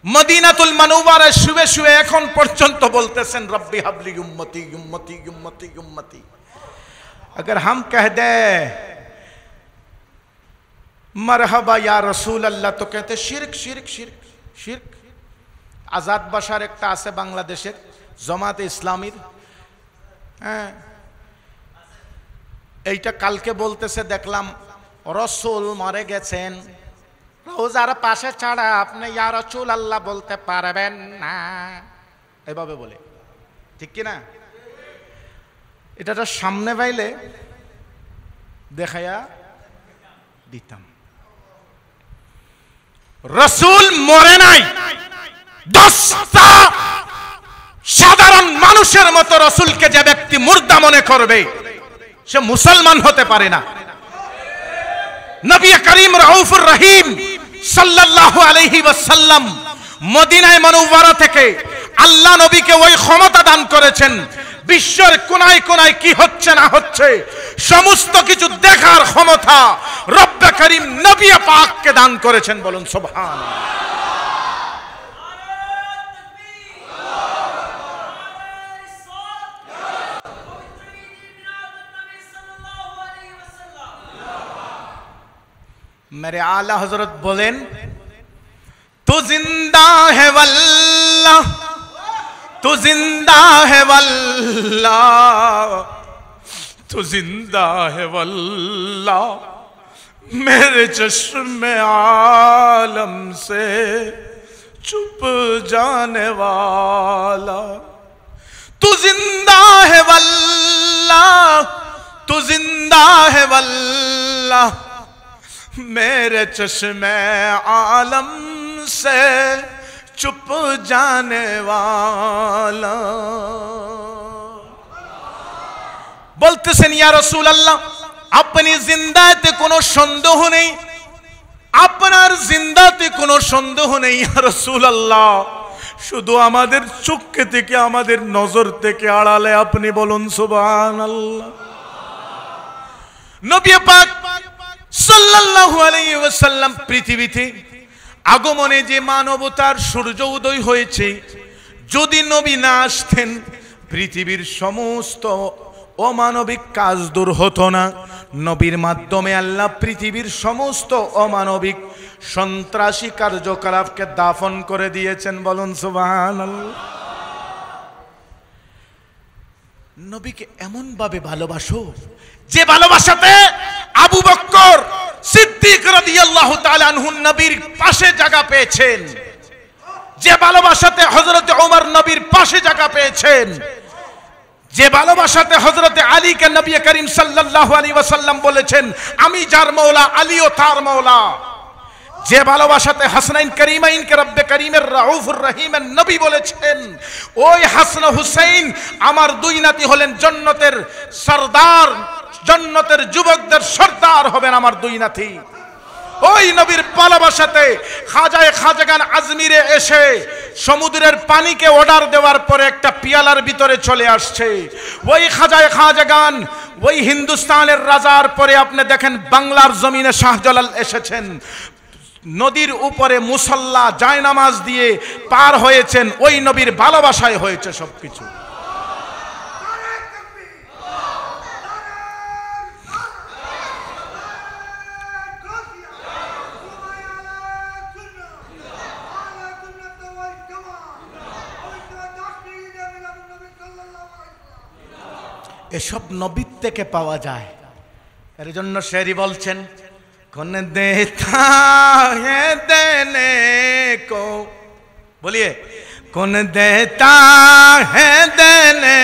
S1: মদিনাতুল মুনাওয়ারায় শুয়ে শুয়ে এখন পর্যন্ত বলতেছেন রব্বি হাবলি উম্মতি উম্মতি উম্মতি উম্মতি। अगर हम कह दे मरहबा या रसूल अल्लाह तो कहते शिरक शिरक शिरक शिरक। आजाद बाशार एक आसे बांग्लादेशेर जमाते इस्लामीर, हाँ এইটা কালকে বলতেছে দেখলাম রসুল মরে গেছেন, রোজার পাশে ছাড়া আপনি ইয়া রাসূল আল্লাহ বলতে পারবেন না, এভাবে বলে, ঠিক কি না? এটা সামনে পাইলে দেখায়া দিতাম। রসুল মরে নাই, 10টা সাধারণ মানুষের মতো রসুলকে যে ব্যক্তি মুর্দা মনে করবে, সে মুসলমান হতে পারে না। নবী করিম রাউফুর রহিম সাল্লাল্লাহু আলাইহি ওয়াসাল্লাম মদিনায় মুনাওয়ারা থেকে আল্লাহ নবীকে ওই ক্ষমতা দান করেছেন, বিশ্বের কোনায় কোনায় কি হচ্ছে না হচ্ছে সমস্ত কিছু দেখার ক্ষমতা রব্বে করিম নবী পাককে দান করেছেন। বলুন সুবহানাল্লাহ। मेरे आला हजरत बोलें तू जिंदा है वल्लाह, तू जिंदा है वल्लाह, तू जिंदा है वल्लाह, मेरे चश्मे आलम से चुप जाने वाला। तू जिंदा है वल्लाह, तू जिंदा है वल्लाह, मेरे चश्मे आलम से चुप जाने वाला। বলতেছেন ইয়া রাসূলুল্লাহ, আপনি জিন্দাতে কোনো সন্দেহ নেই, আপনার জিন্দাতে কোনো সন্দেহ নেই ইয়া রাসূলুল্লাহ, শুধু আমাদের চোখে থেকে আমাদের নজর থেকে আড়ালে আপনি বলুন সুবহানাল্লাহ। নবী পাক সাল্লাল্লাহু আলাইহি ওয়াসাল্লাম পৃথিবীতে আগমনে যে মানবতার সূর্য উদয় হয়েছে, যদি নবী না আসতেন পৃথিবীর সমস্ত অমানবিক কাজ দূর হতো না। নবীর মাধ্যমে আল্লাহ পৃথিবীর সমস্ত অমানবিক সন্ত্রাসী কার্যকলাপকে দাফন করে দিয়েছেন। বলুন সুবহানাল্লাহ। নবীকে এমন ভাবে ভালোবাসো যে ভালোবাসাতে আবু বকর সিদ্দিক রাদিয়াল্লাহু তাআলা আনহু নবীর পাশে জায়গা পেয়েছেন, যে ভালোবাসাতে হযরত ওমর নবীর পাশে জায়গা পেয়েছেন, যে ভালোবাসাতে হযরত আলীকে নবী করিম সাল্লাল্লাহু আলাইহি ওয়াসাল্লাম বলেছেন আমি যার মওলা আলীও তার মওলা, যে ভালোবাসাতে হাসনাইন করিমাইনকে রব্বে করিমের রাউফুর রহিমের নবী বলেছেন ওই হাসান হুসাইন আমার দুই নাতি হলেন জান্নাতের সরদার, জান্নাতের যুবকদের সরদার হবেন আমার দুই নাতি। ওই নবীর ভালোবাসাতে খাজায়ে খাজাগান আজমিরে এসে সমুদ্রের পানিকে অর্ডার দেওয়ার পরে একটা পিয়ালার ভিতরে চলে আসছে। ওই খাজায়ে খাজাগান ওই হিন্দুস্তানের রাজার পরে আপনি দেখেন বাংলার জমিনে শাহজালাল এসেছেন, নদীর উপরে মুসাল্লা জায়নামাজ দিয়ে পার হয়েছেন, ওই নবীর ভালোবাসায় হয়েছে সবকিছু। এসব নবী থেকে পাওয়া যায়। এর জন্য শেরি বলছেন কোন দেতা है देने को, बोलिए कौन देता है देने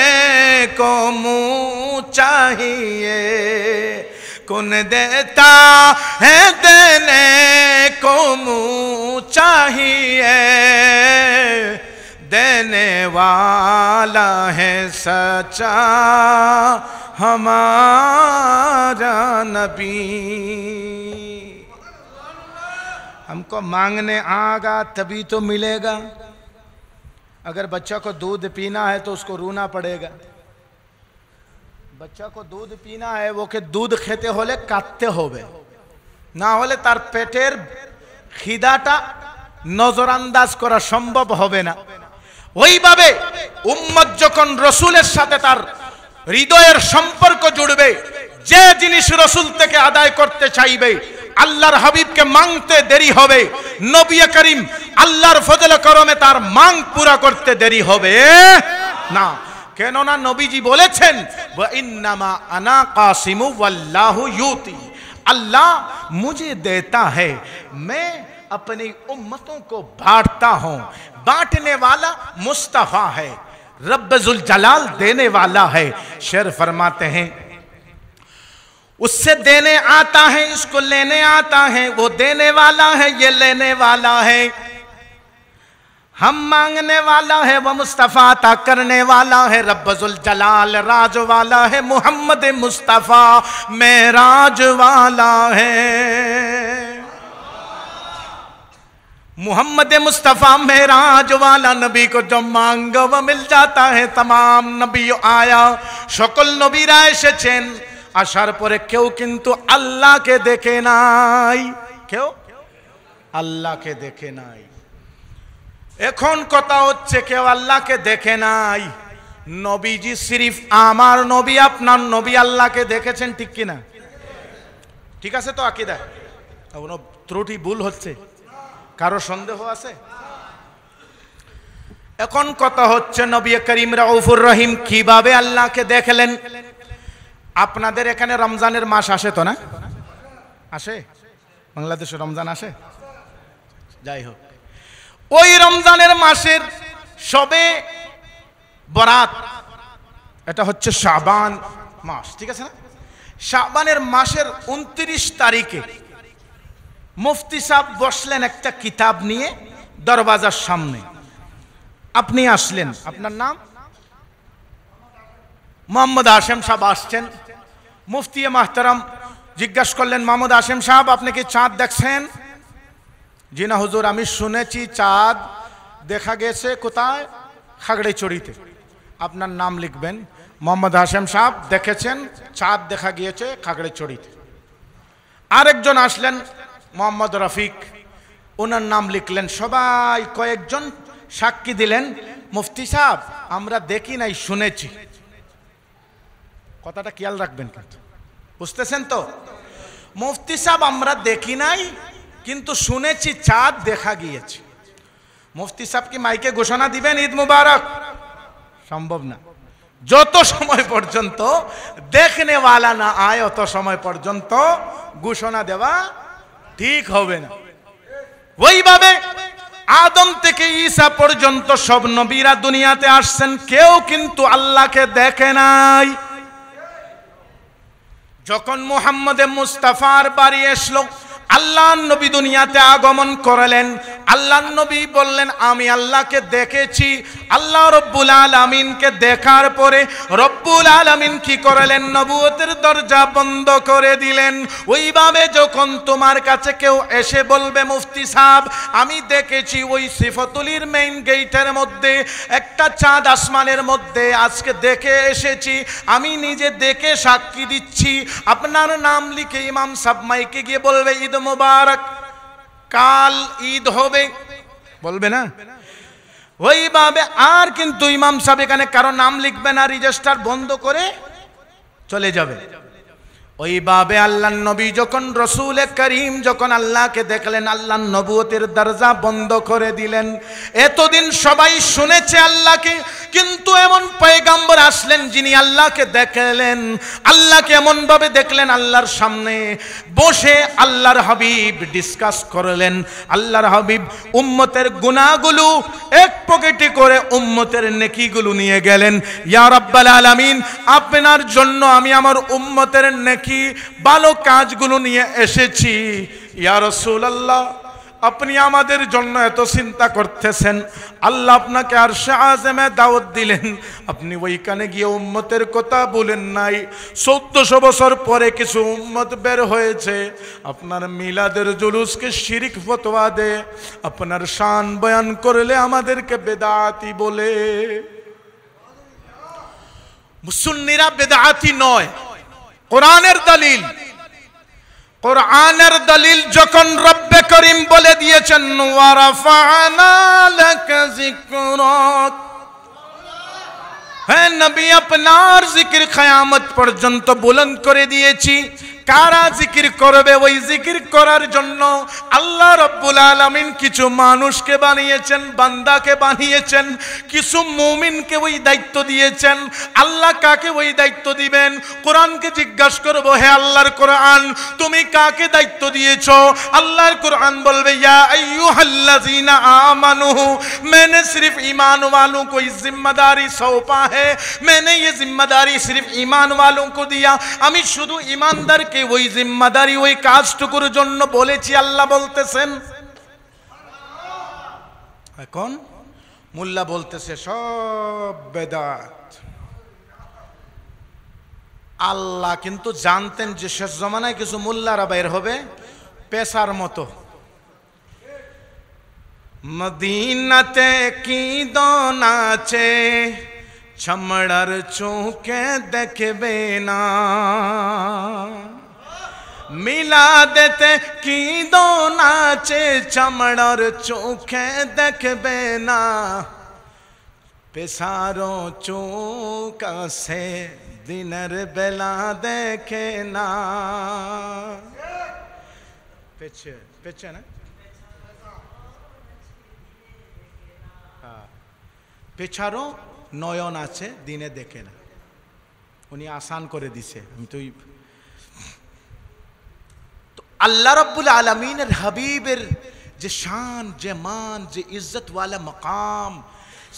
S1: को मुँह चाहिए, कौन देता है देने को मुँह चाहिए, देने वाला है सच्चा हमारा नबी। हमको मांगने आगा तभी तो मिलेगा। अगर बच्चा को दूध पीना है तो उसको रोना पड़ेगा। बच्चा को दूध पीना है वो के दूध खेते होले काटते होबे, ना होले तार पेटेर খিদাটা নজরান্দাজ করা সম্ভব হবে না। ওইভাবে উম্মত যখন রসুলের সাথে তার হৃদয়ের সম্পর্ক জুড়বে, যে জিনিস রসুল থেকে আদায় করতে চাইবে আল্লাহর হাবিবকে মাংতে দেরি হবে, নবী করিম আল্লাহর ফজল করমে তার মাং পুরা করতে দেরি হবে না। কেননা নবীজি বলেছেন ওয়া ইন্নামা আনা কাসিমু ওয়াল্লাহু ইউতি, अल्लाह मुझे देता है, मैं अपनी उम्मतों को बांटता हूं। बांटने वाला मुस्तफा है, रब्बुल जलाल देने वाला है। शेर फरमाते हैं उससे देने आता है, इसको लेने आता है, वो देने वाला है, ये लेने वाला है। हम मांगने वाला है वो मुस्तफ़ा, अता करने वाला है रब्बुल जलाल, राज वाला है मोहम्मद मुस्तफ़ा, मेराज वाला है। मोहम्मद मुस्तफ़ा मेराज वाला नबी को जो मांगो वो मिल जाता है। तमाम नबी आया, সকল নবীরা এসেছেন, আসার পরে কেউ কিন্তু আল্লাহকে দেখে নাই। কেউ আল্লাহকে দেখে নাই। এখন কথা হচ্ছে কেউ আল্লাহকে দেখে নাই, নবীজি সিরিফ আমার নবী আপনার নবী আল্লাহকে দেখেছেন, ঠিক কিনা? ঠিক আছে তো আকীদা? কোনো ত্রুটি ভুল হচ্ছে? কারো সন্দেহ আছে? এখন কথা হচ্ছে নবী করিম রাউফুর রহিম কিভাবে আল্লাহকে দেখলেন। আপনাদের এখানে রমজানের মাস আসে তো না? আসে? বাংলাদেশে রমজান আসে? যাই হোক, ওই রমজানের মাসের সবে বরাত, এটা হচ্ছে শাবান মাস, ঠিক আছে না? শাবানের মাসের 29 তারিখে মুফতি সাহেব বসলেন একটা কিতাব নিয়ে দরওয়াজার সামনে। আপনি আসলেন, আপনার নাম মোহাম্মদ হাশেম সাহেব আসছেন। মুফতি মাহতারাম জিজ্ঞাসা করলেন, মোহাম্মদ হাশেম সাহেব আপনি কি চাঁদ দেখছেন? জি না হুজুর, আমি শুনেছি চাঁদ দেখা গেছে কোথায়? খাগড়াছড়িতে। আপনার নাম লিখবেন। মোহাম্মদ হাশেম সাহেব দেখেছেন চাঁদ দেখা গিয়েছে খাগড়াছড়িতে। আরেকজন আসলেন মোহাম্মদ রফিক, ওনার নাম লিখলেন। সবাই কয়েকজন সাক্ষী দিলেন, মুফতি সাহেব আমরা দেখি নাই, শুনেছি। কথাটা খেয়াল রাখবেন কিন্তু, বুঝতেছেন তো? মুফতি সাহেব আমরা দেখি নাই কিন্তু শুনেছি চাঁদ দেখা গিয়েছে। মুফতি সাহেব কি মাইকে ঘোষণা দিবেন ঈদ মুবারক? সম্ভব না। যত সময় পর্যন্ত দেখনে ওয়ালা না আয় অত সময় পর্যন্ত ঘোষণা দেওয়া ঠিক হবে না। ওইভাবে আদম থেকে ঈসা পর্যন্ত সব নবীরা দুনিয়াতে আসছেন, কেউ কিন্তু আল্লাহকে দেখে নাই। যখন মুহাম্মদ মুস্তাফার বাড়ি আসলো, আল্লাহর নবী দুনিয়াতে আগমন করলেন। আল্লাহর নবী বললেন আমি আল্লাহকে দেখেছি। আল্লাহ রব্বুল আলামিনকে দেখার পরে রব্বুল আলামিন কি করলেন? নবুয়তের দরজা বন্ধ করে দিলেন। ওইভাবে যখন তোমার কাছে কেউ এসে বলবে মুফতি সাহেব আমি দেখেছি ওই সিফতুলির মেইন গেটের মধ্যে একটা চাঁদ আসমানের মধ্যে আজকে দেখে এসেছি, আমি নিজে দেখে সাক্ষী দিচ্ছি, আপনার নাম লিখে ইমাম সাহেব মাইকে গিয়ে বলবে ঈদ মুবারক, কাল ঈদ হবে, বলবে না? ওইভাবে আর কিন্তু ইমাম সাহেব এখানে কারো নাম লিখবে না, রেজিস্টার বন্ধ করে চলে যাবে। ওইভাবে আল্লাহর নবী যখন রসুল করিম যখন আল্লাহকে দেখলেন, আল্লাহর নবুয়তের দরজা বন্ধ করে দিলেন। এতদিন সবাই শুনেছে আল্লাহকে, কিন্তু এমন পয়গম্বর আসলেন যিনি আল্লাহকে দেখলেন। আল্লাহকে এমন ভাবে দেখলেন, আল্লাহর সামনে বসে আল্লাহর হাবিব ডিসকাস করলেন। আল্লাহর হাবিব উম্মতের গুনাহগুলো এক পকেটে করে উম্মতের নেকিগুলো নিয়ে গেলেন। ইয়া রাব্বাল আলামিন, আপনার জন্য আমি আমার উম্মতের নেকি ভালো কাজগুলো নিয়ে এসেছি। ইয়া রাসূলুল্লাহ, আপনি আমাদের জন্য এত চিন্তা করতেছেন, আল্লাহ আপনাকে আরশে আযমে দাওয়াত দিলেন, আপনি ওইখানে গিয়ে উম্মতের কথা বলেন নাই। 1400 বছর পরে কিছু উম্মত বের হয়েছে, আপনার মিলাদের জুলুসকে শিরিক ফতোয়া দে, আপনার শান বয়ান করলে আমাদেরকে বেদাতি বলে। সুন্নিরা বেদাতি নয়, কোরআনের দলিল। কোরআনের দলিল যখন রব্বে করিম বলে দিয়েছেন ওয়া রাফা'না লাকা যিকরাক, হে নবী আপনার জিকির কিয়ামত পর্যন্ত বুলন্দ করে দিয়েছি। কারা জিকির করবে? ওই জিকির করার জন্য আল্লাহ রাব্বুল আলামিন কিছু মানুষকে বানিয়েছেন, বান্দাকে বানিয়েছেন, কিছু মুমিনকে ওই দায়িত্ব দিয়েছেন। আল্লাহ কাকে ওই দায়িত্ব দিবেন? কোরআনকে জিজ্ঞাসা করব, হে আল্লাহর কোরআন তুমি কাকে দায়িত্ব দিয়েছো? আল্লাহর কোরআন বলবে ইয়া আইয়ুহাল্লাযীনা আমানু, मैंने सिर्फ ईमान वालों को इस जिम्मेदारी सौंपा है, मैंने ये जिम्मेदारी सिर्फ ईमान वालों को दिया। আমি শুধু ঈমানদারকে ওই জিম্মাদারি ওই কাজটুকুর জন্য বলেছি, আল্লাহ বলতেছেন। এখন মোল্লা বলতেছে সব বেদাত। আল্লাহ কিন্তু জানতেন যে শেষ জমানায় কিছু মোল্লারা বের হবে পেশার মতো। মদিনাতে কি দোনাচে চামড়ার চোখে দেখবে না, মিলাদেতে কি দোনাচে চামড়ার চোখে দেখবে না, পেশারো চোখ আছে দিনের বেলা দেখে না। পেছে পেছে না, পেছারও নয়ন আছে দিনে দেখে না। উনি আসান করে দিছে। আমি তো আল্লাহ রাব্বুল আলামিনের হাবিবের যে শান, যে মান, যে ইজ্জত ওয়ালা মকাম,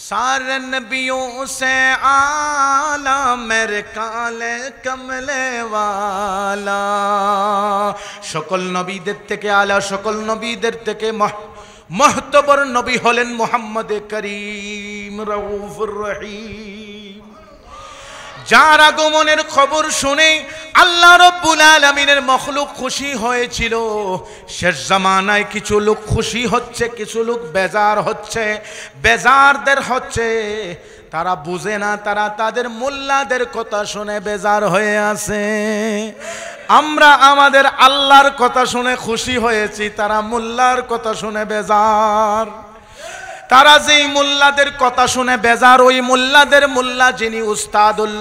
S1: सारे नबियों से आला मेरे काले कमले वाला, সকল নবীদের থেকে আলা, সকল নবীদের থেকে মহতবর নবী হলেন মুহাম্মদ করিম রউফুর রহিম। যার আগমনের খবর শুনে আল্লাহ রাব্বুল আলামিনের মখলুক খুশি হয়েছিল। শেষ জামানায় কিছু লোক খুশি হচ্ছে, কিছু লোক বেজার হচ্ছে। বেজারদের হচ্ছে তারা বুঝে না, তারা তাদের মোল্লাদের কথা শুনে বেজার হয়ে আছে। আমরা আমাদের আল্লাহর কথা শুনে খুশি হয়েছি, তারা মোল্লার কথা শুনে বেজার। তারা যেই মোল্লাদের কথা শুনে বেজার, ওই মোল্লাদের মোল্লা যিনি উস্তাদুল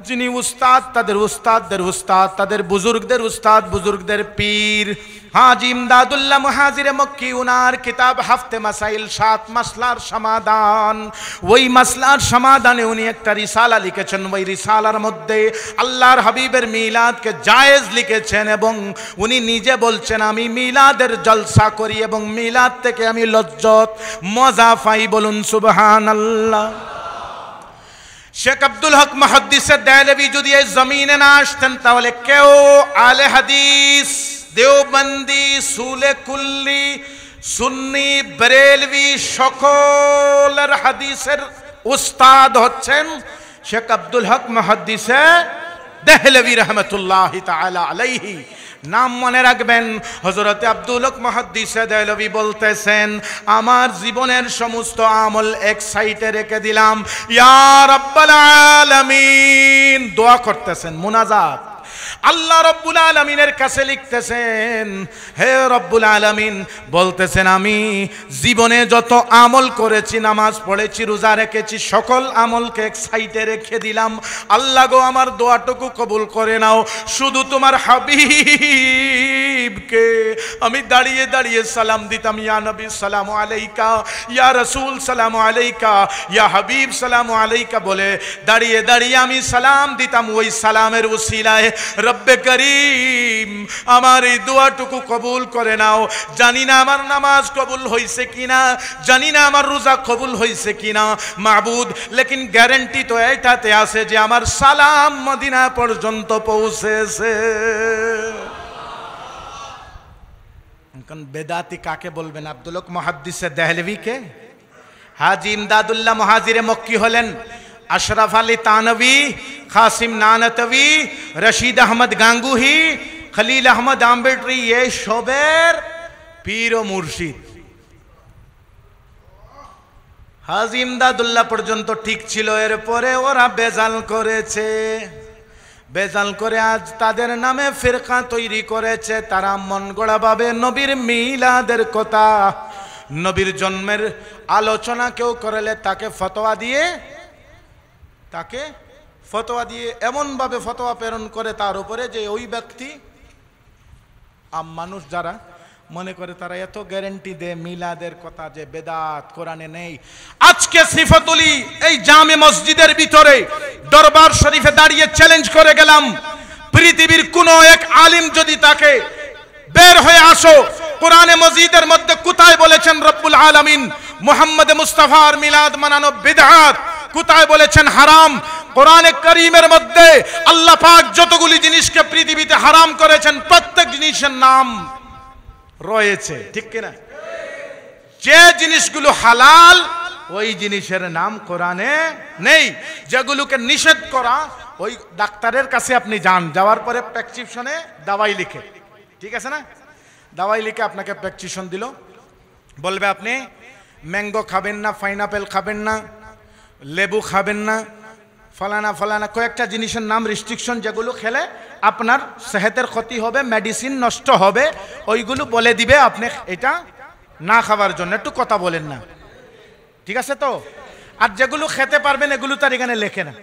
S1: যিনি উস্তাদ, তাদের উস্তাদদের উস্তাদ, তাদের বুজুর্গদের উস্তাদ, বুজুর্গদের পীর হাজি ইমদাদুল্লাহ মুহাজিরে মক্কি, উনার কিতাব হাফতে মাসাইল, 7 মাসলার সমাধান। ওই মাসলার সমাধানে উনি একটা রিসালা লিখেছেন। ওই রিসালার মধ্যে আল্লাহর হাবিবের মিলাদকে জায়েজ লিখেছেন এবং উনি নিজে বলছেন আমি মিলাদের জলসা করি এবং মিলাদ থেকে আমি লজ্জত মজা পাই। বলুন সুবহানাল্লাহ। শেখ আব্দুল হক মুহাদ্দিসে দেহলভী যদি এই জমিনে না আসতেন তাহলে কেউ আলে হাদিস, দেওবন্দি, সুলে কুল্লি, সুন্নি, বেরেলভি সকলের হাদিসের উস্তাদ হচ্ছেন শেখ আব্দুল হক মুহাদ্দিসে দেহলভী রহমতুল্লাহি তাআলা আলাইহি। নাম মনে রাখবেন, হযরত আব্দুল হক মুহাদ্দিসে দেহলভী বলতেছেন আমার জীবনের সমস্ত আমল এক সাইডে রেখে দিলাম, ইয়া রাব্বাল আলামিন। দোয়া করতেছেন, মুনাজাত। আল্লাহ রব্বুল আলামিনের কাছে লিখতেছেন, হে রব্বুল আলামিন, বলতেছেন আমি জীবনে যত আমল করেছি, নামাজ পড়েছি, রোজা রেখেছি, সকল আমলকে এক সাইডে রেখে দিলাম। আল্লাহ গো আমার দোয়াটুকু কবুল করে নাও। শুধু তোমার হাবিবকে আমি দাঁড়িয়ে দাঁড়িয়ে সালাম দিতাম, ইয়া নবী সালামু আলাইকা, ইয়া রাসূল সালামু আলাইকা, ইয়া হাবিব সালামু আলাইকা বলে দাঁড়িয়ে দাঁড়িয়ে আমি সালাম দিতাম। ওই সালামের উসিলায় রব্বে করিম আমার এই দোয়াটুকু কবুল করে নাও। জানি না আমার নামাজ কবুল হয়েছে কিনা, জানি না আমার রোজা কবুল হয়েছে কিনা মাবুদ, লেকিন গ্যারান্টি তো এটাতে আছে যে আমার সালাম মদিনা পর্যন্ত পৌঁছেছে। এখন বেদাতি কাকে বলবেন? আব্দুল হক মুহাদ্দিসে দেহলভীকে? হাজি ইমদাদুল্লাহ মুহাজিরে মক্কি হলেন আশরাফ আলী তানভী, কাসিম নানতভী, রশিদ আহমদ গাঙ্গুহি, খলিল আহমদ আম্বেডকরি, এই সবের পীর ও মুর্শিদ। হাজি ইমদাদুল্লাহ পর্যন্ত ঠিক ছিল, এরপরে ওরা বেজাল করেছে। বেজাল করে আজ তাদের নামে ফিরকা তৈরি করেছে। তারা মন গড়া ভাবে নবীর মিলাদের কথা, নবীর জন্মের আলোচনা কেউ করলে তাকে ফতোয়া দিয়ে এমনভাবে ফতোয়া প্রেরণ করে তার উপরে যে ওই ব্যক্তি মানুষ যারা মনে করে তারা এত গ্যারান্টি দেয় মিলাদের কথা যে বেদাত কোরআনে নেই। আজকে সিফাতুলি এই জামে মসজিদের ভিতরে দরবার শরীফে দাঁড়িয়ে চ্যালেঞ্জ করে গেলাম, পৃথিবীর কোন এক আলিম যদি তাকে বের হয়ে আসো কোরআনে মজিদের মধ্যে কোথায় বলেছেন রব্বুল আলামিন মুহাম্মদ মুস্তাফার মিলাদ মানানো বিদআত, কোথায় বলেছেন হারাম? কোরআনে কারীমের মধ্যে আল্লাহ পাক যতগুলি জিনিসকে পৃথিবীতে হারাম করেছেন প্রত্যেক জিনিসের নাম রয়েছে, ঠিক কিনা? যে জিনিসগুলো হালাল ওই জিনিসের নাম কোরআনে নেই। যেগুলোকে নিষেধ করা, ওই ডাক্তারের কাছে আপনি যান, যাওয়ার পরে প্রেসক্রিপশনে দাওয়াই লিখে, ঠিক আছে না, দাওয়াই লিখে আপনাকে প্রেসক্রিপশন দিল, বলবে আপনি ম্যাঙ্গো খাবেন না, পাইনাপেল খাবেন না, লেবু খাবেন না, ফলানা ফলানা কয়েকটা জিনিসের নাম রেস্ট্রিকশন, যেগুলো খেলে আপনার সেহতের ক্ষতি হবে, মেডিসিন নষ্ট হবে, ওইগুলো বলে দিবে আপনি এটা না খাবার জন্য, একটু কথা বলেন না, ঠিক আছে তো। আর যেগুলো খেতে পারবেন এগুলো তার এখানে লেখে না।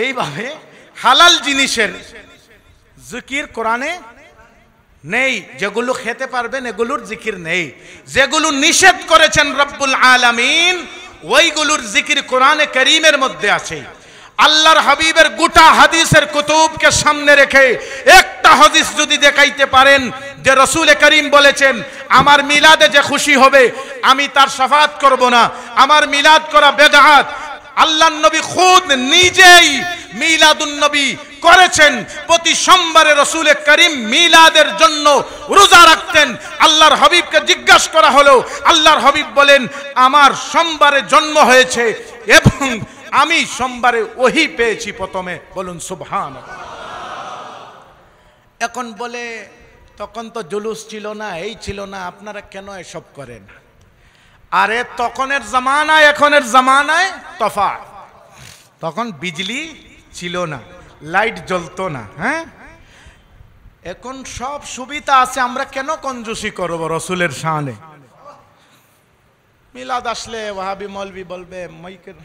S1: এইভাবে হালাল জিনিসের জিকির কোরআনে নেই, যেগুলো খেতে পারবেন এগুলোর জিকির নেই। যেগুলো নিষেধ করেছেন রব্বুল আলামিন ওইগুলোর জিকির কোরআনে কারীমের মধ্যে আছে। আল্লাহর হাবিবের গোটা হাদিসের কুতুবকে সামনে রেখে একটা হাদিস যদি দেখাইতে পারেন যে রাসূল করিম বলেছেন আমার মিলাদে যে খুশি হবে আমি তার শাফাআত করব না, আমার মিলাদ করা বেদআত, আল্লাহর নবী খুদ নিজেই মিলাদুন নবী করেছেন, প্রতি সোমবারে রাসূল করিম মিলাদের জন্য রোজা রাখতেন। আল্লাহর হাবিবকে জিজ্ঞাসা করা হলো, আল্লাহর হাবিব বলেন আমার সোমবারে জন্ম হয়েছে এবং আমি সোমবারে ওহী পেয়েছি প্রথমে, বলুন সুবহানাল্লাহ। এখন বলে তখন তো জুলুস ছিল না, এই ছিল না, আপনারা কেন এসব করেন? আরে তখনের জামানায় এখনের জামানায় তফাৎ। তখন বিজলি ছিল না, লাইট জ্বলতো না, হ্যাঁ, এখন সব সুবিধা আছে, আমরা কেন কঞ্জুসি করব রাসূলের শানে? মিলাদ আসলে ওয়াহাবি মৌলবি বলবে, মাইকের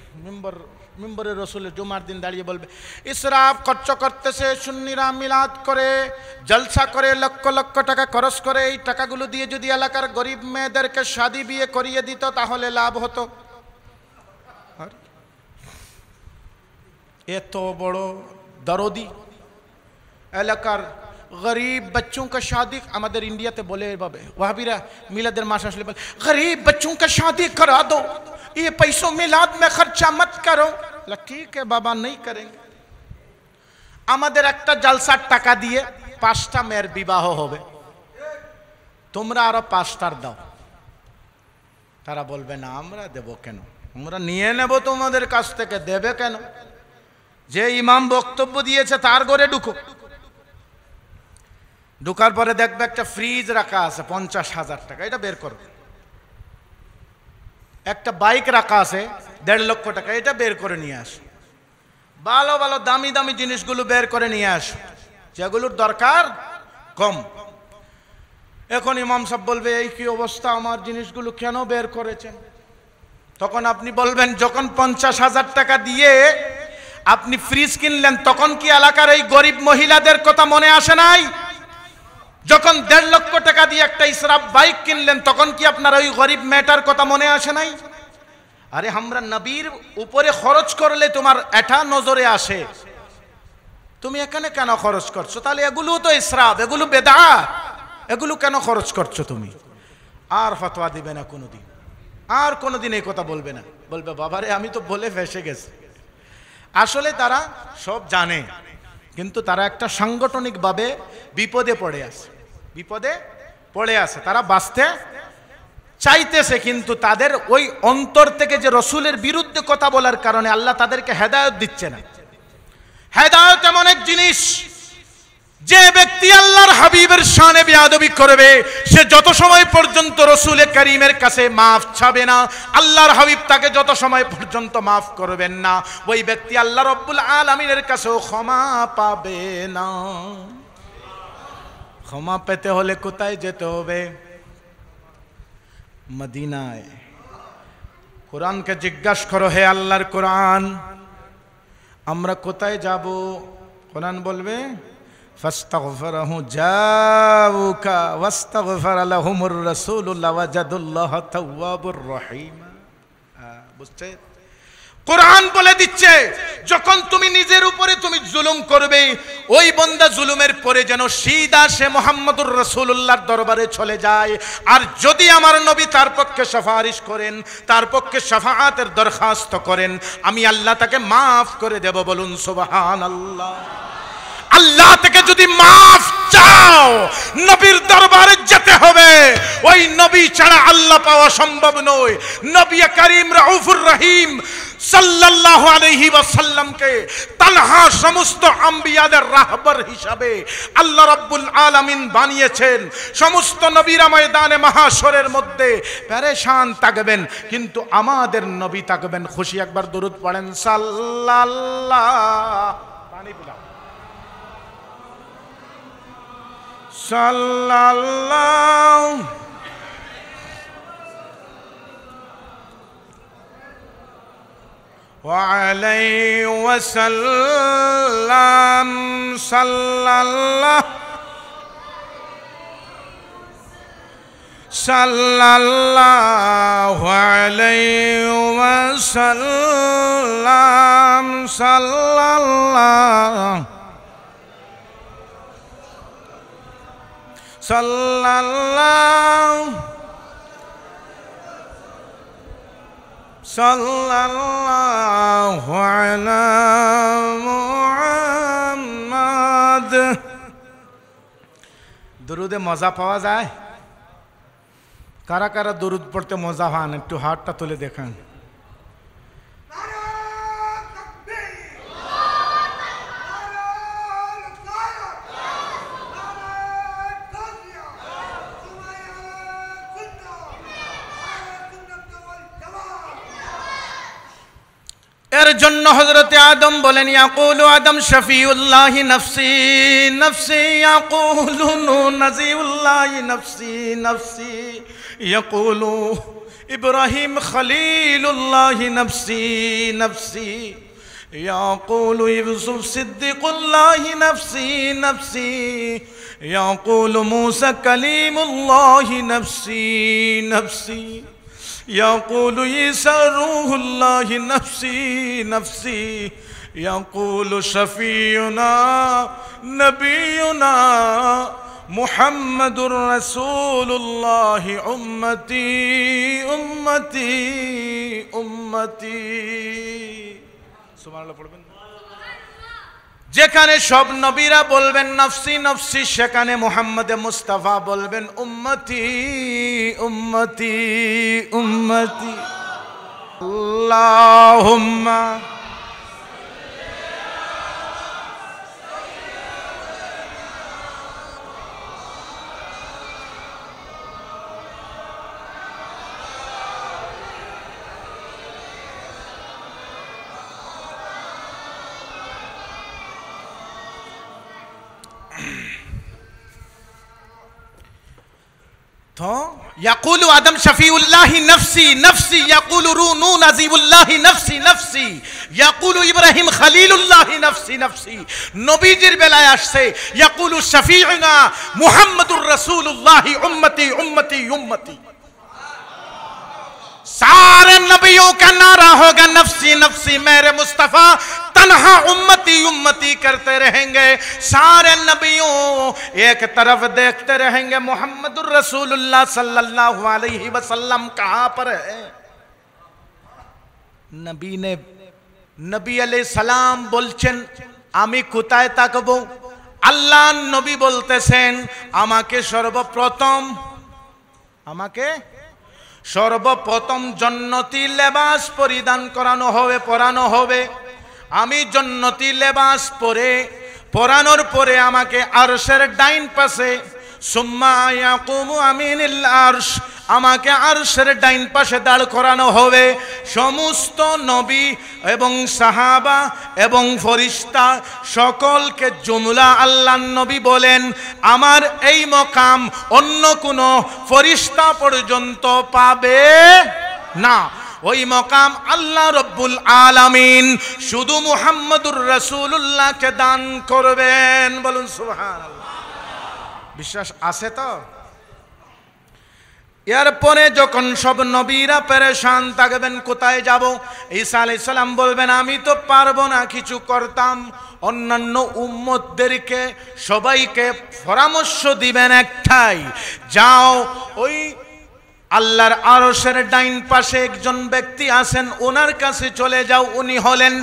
S1: মিম্বরে রাসূলের জুমার দিন দাঁড়িয়ে বলবে ইসরাফ খরচ করতেছে, সুন্নিরা মিলাদ করে জলসা করে লক্ষ লক্ষ টাকা খরচ করে, এই টাকাগুলো দিয়ে যদি এলাকার গরিব মেয়েদেরকে শাদী বিয়ে করিয়ে দিত তাহলে লাভ হতো। এত বড় দরদি এলাকার गरीब बच्चों का शादी, हमारे इंडिया ते बोले बाबे वहाबीरा मिलादर मास असले बोले गरीब बच्चों का शादी करा दो, ये पैसों मिलाद में खर्चा मत करो। ठीक है बाबा नहीं करेंगे। আমাদের একটা জলসার টাকা দিয়ে 5টা মেয়ের বিবাহ হবে, তোমরা আরো 5টার দাও। তারা বলবে না আমরা দেব কেন, আমরা নিয়ে নেব তোমাদের কাছ থেকে, দেবে কেন? যে ইমাম বক্তব্য দিয়েছে তার ঘরে ঢুকো, ঢোকার পরে দেখবে একটা ফ্রিজ রাখা আছে 50,000 টাকা, এটা বের করো। একটা বাইক রাখা আছে 1.5 লক্ষ টাকা, এটা বের করে নিয়ে আসো। ভালো ভালো দামি দামি জিনিসগুলো বের করে নিয়ে আসো, যেগুলোর দরকার কম। এখন ইমাম সাহেব বলবে এই কি অবস্থা, আমার জিনিসগুলো কেন বের করেছেন? তখন আপনি বলবেন যখন 50,000 টাকা দিয়ে আপনি ফ্রিজ কিনলেন তখন কি এলাকার এই গরিব মহিলাদের কথা মনে আসে নাই? যখন 1.5 লক্ষ টাকা দিয়ে একটা ইসরাফ বাইক কিনলেন তখন কি আপনার ওই গরিব মেয়েটার কথা মনে আসে নাই? আরে আমরা নবীর উপরে খরচ করলে তোমার এটা নজরে আসে, তুমি এখানে কেন খরচ করছো? তাহলে এগুলো তো ইসরাফ, এগুলো বেদাত, এগুলো কেন খরচ করছো তুমি? আর ফতোয়া দিবে না কোনোদিন, আর কোনোদিন এই কথা বলবে না, বলবে বাবারে আমি তো বলে ফেসে গেছি। আসলে তারা সব জানে, কিন্তু তারা একটা সাংগঠনিকভাবে বিপদে পড়ে আছে, বিপদে পড়ে আছে, তারা বাঁচতে চাইতেছে, কিন্তু তাদের ওই অন্তর থেকে যে রসুলের বিরুদ্ধে কথা বলার কারণে আল্লাহ তাদেরকে হেদায়েত দিচ্ছে না। হেদায়েত এমন এক জিনিস, যে ব্যক্তি আল্লাহর হাবিবের শানে বেয়াদবি করবে সে যত সময় পর্যন্ত রসুল করিমের কাছে মাফ চাবে না, আল্লাহর হাবিব তাকে যত সময় পর্যন্ত মাফ করবেন না, ওই ব্যক্তি আল্লাহ রব্বুল আলামিনের কাছেও ক্ষমা পাবে না। ক্ষমা পেতে হলে কোথায় যেতে হবে? মদিনায়। কোরআনকে জিজ্ঞাসা করো, হে আল্লাহর কোরআন আমরা কোথায় যাব? কোরআন বলবে ফাস্তাগফিরহু জাউকা ওয়াস্তাগফার লাহুমুর রাসূলু লাওয়াজাদুল্লাহ তাওয়াবুর রহিম। বুঝতে? কোরআন বলে দিচ্ছে যখন তুমি নিজের উপরে তুমি জুলুম করবে, ওই বান্দা জুলুমের পরে যেন সিধা সে মুহাম্মদুর রাসূলুল্লাহর দরবারে চলে যায়, আর যদি আমার নবী তার পক্ষে সুপারিশ করেন, তার পক্ষে শাফাআতের দরখাস্ত করেন, আমি আল্লাহ তাকে মাফ করে দেব। বলুন সুবহানাল্লাহ। আল্লাহ থেকে যদি মাফ চাও নবীর দরবারে যেতে হবে, ওই নবী ছাড়া আল্লাহ পাওয়া সম্ভব নয়। নবী করিম রাউফুর রহিম সাল্লাল্লাহু আলাইহি ওয়াসাল্লামকে তানহা সমস্ত আম্বিয়াদের রাহবার হিসাবে আল্লাহ রাব্বুল আলামিন বানিয়েছেন। সমস্ত নবীরা ময়দানে মাহশরের মধ্যে পেরেশান থাকবেন, কিন্তু আমাদের নবী থাকবেন খুশি। একবার দরুদ পড়েন সাল্লাল্লাহু পানি পিলাও সাল্লাল্লাহু وعليه وسلم صلى الله عليه وسلم صلى الله সাল্লাল্লাহু আলা মুহাম্মাদ। দরুদে মজা পাওয়া যায়? কারা কারা দরুদ পড়তে মজা পান একটু হাতটা তুলে দেখান। এর জন্য হযরতে আদম বলেন, ইয়াকুলু আদম শফিউল্লাহি নফসি নফসি, ইয়াকুলু নূহ নাজিউল্লাহি নফসি নফসি, ইয়াকুলু ইব্রাহিম খলিলুল্লাহি নফসি নফসি, ইয়াকুলু ইউসুফ সিদ্দিকুল্লাহি নফসি নফসি, ইয়াকুলু মূসা কালিমুল্লাহি নফসি নফসি, يقول عيسى روح الله نفسي نفسي، يقول شفيعنا نبينا محمد رسول الله أمتي أمتي أمتي। সুবহানাল্লাহ পড়বেন। যেখানে সব নবীরা বলবেন নফসি নফসি, সেখানে মুহাম্মদে মুস্তাফা বলবেন উম্মতি উম্মতি উম্মতি। আল্লাহুম্মা तो यक़ूलु आदम शफ़ीउल्लाहि नफ़्सी नफ़्सी, यक़ूलु नूह नज़ीबुल्लाहि नफ़्सी नफ़्सी, यक़ूलु इब्राहिम खलीलुल्लाहि नफ़्सी नफ़्सी। नबीजिर बेलाय आसছে यक़ूलु शफ़ीउना मुहम्मदुर रसूलुल्लाहि उम्मती उम्मती उम्मती। सारे नबियों का नारा होगा नफसी नफसी, मेरे मुस्तफा तन्हा उम्मती उम्मती करते रहेंगे। सारे नबियों एक तरफ देखते रहेंगे मुहम्मदुर रसूलुल्लाह सल्लल्लाहु अलैहि वसल्लम कहां पर है। नबी अलैहि सलाम बोलছেন আমি কোথায় তাকবো। আল্লাহ নবী বলতেছেন আমাকে সর্বপ্রথম জান্নাতি লেবাস পরিধান পরানো হবে। আমি জান্নাতি লেবাস পরানোর পরে আমাকে আরশের ডাইন পাশে সুম্মা ইয়াকুমু আমিনিল আরশ, আমাকে আরশের ডাইন পাশে দাঁড় করানো হবে। সমস্ত নবী এবং সাহাবা এবং ফেরেশতা সকলকে জুমলা আল্লাহর নবী বলেন আমার এই মকাম অন্য কোনো ফেরেশতা পর্যন্ত পাবে না। ওই মকাম আল্লাহ রব্বুল আলামিন শুধু মুহাম্মদুর রাসূলুল্লাহকে দান করবেন। বলুন সুবহানাল্লাহ। বিশ্বাস আছে তো? এরপরে যখন সব নবীরা পেরেশান থাকবেন কোথায় যাব, ঈসা আলাইহিস সালাম বলবেন আমি তো পারবো না কিছু করতাম। অন্যান্য উম্মতদেরকে সবাইকে পরামর্শ দিবেন একটাই, যাও ওই আল্লাহর আরশের ডাইন পাশে একজন ব্যক্তি আছেন ওনার কাছে চলে যাও, উনি হলেন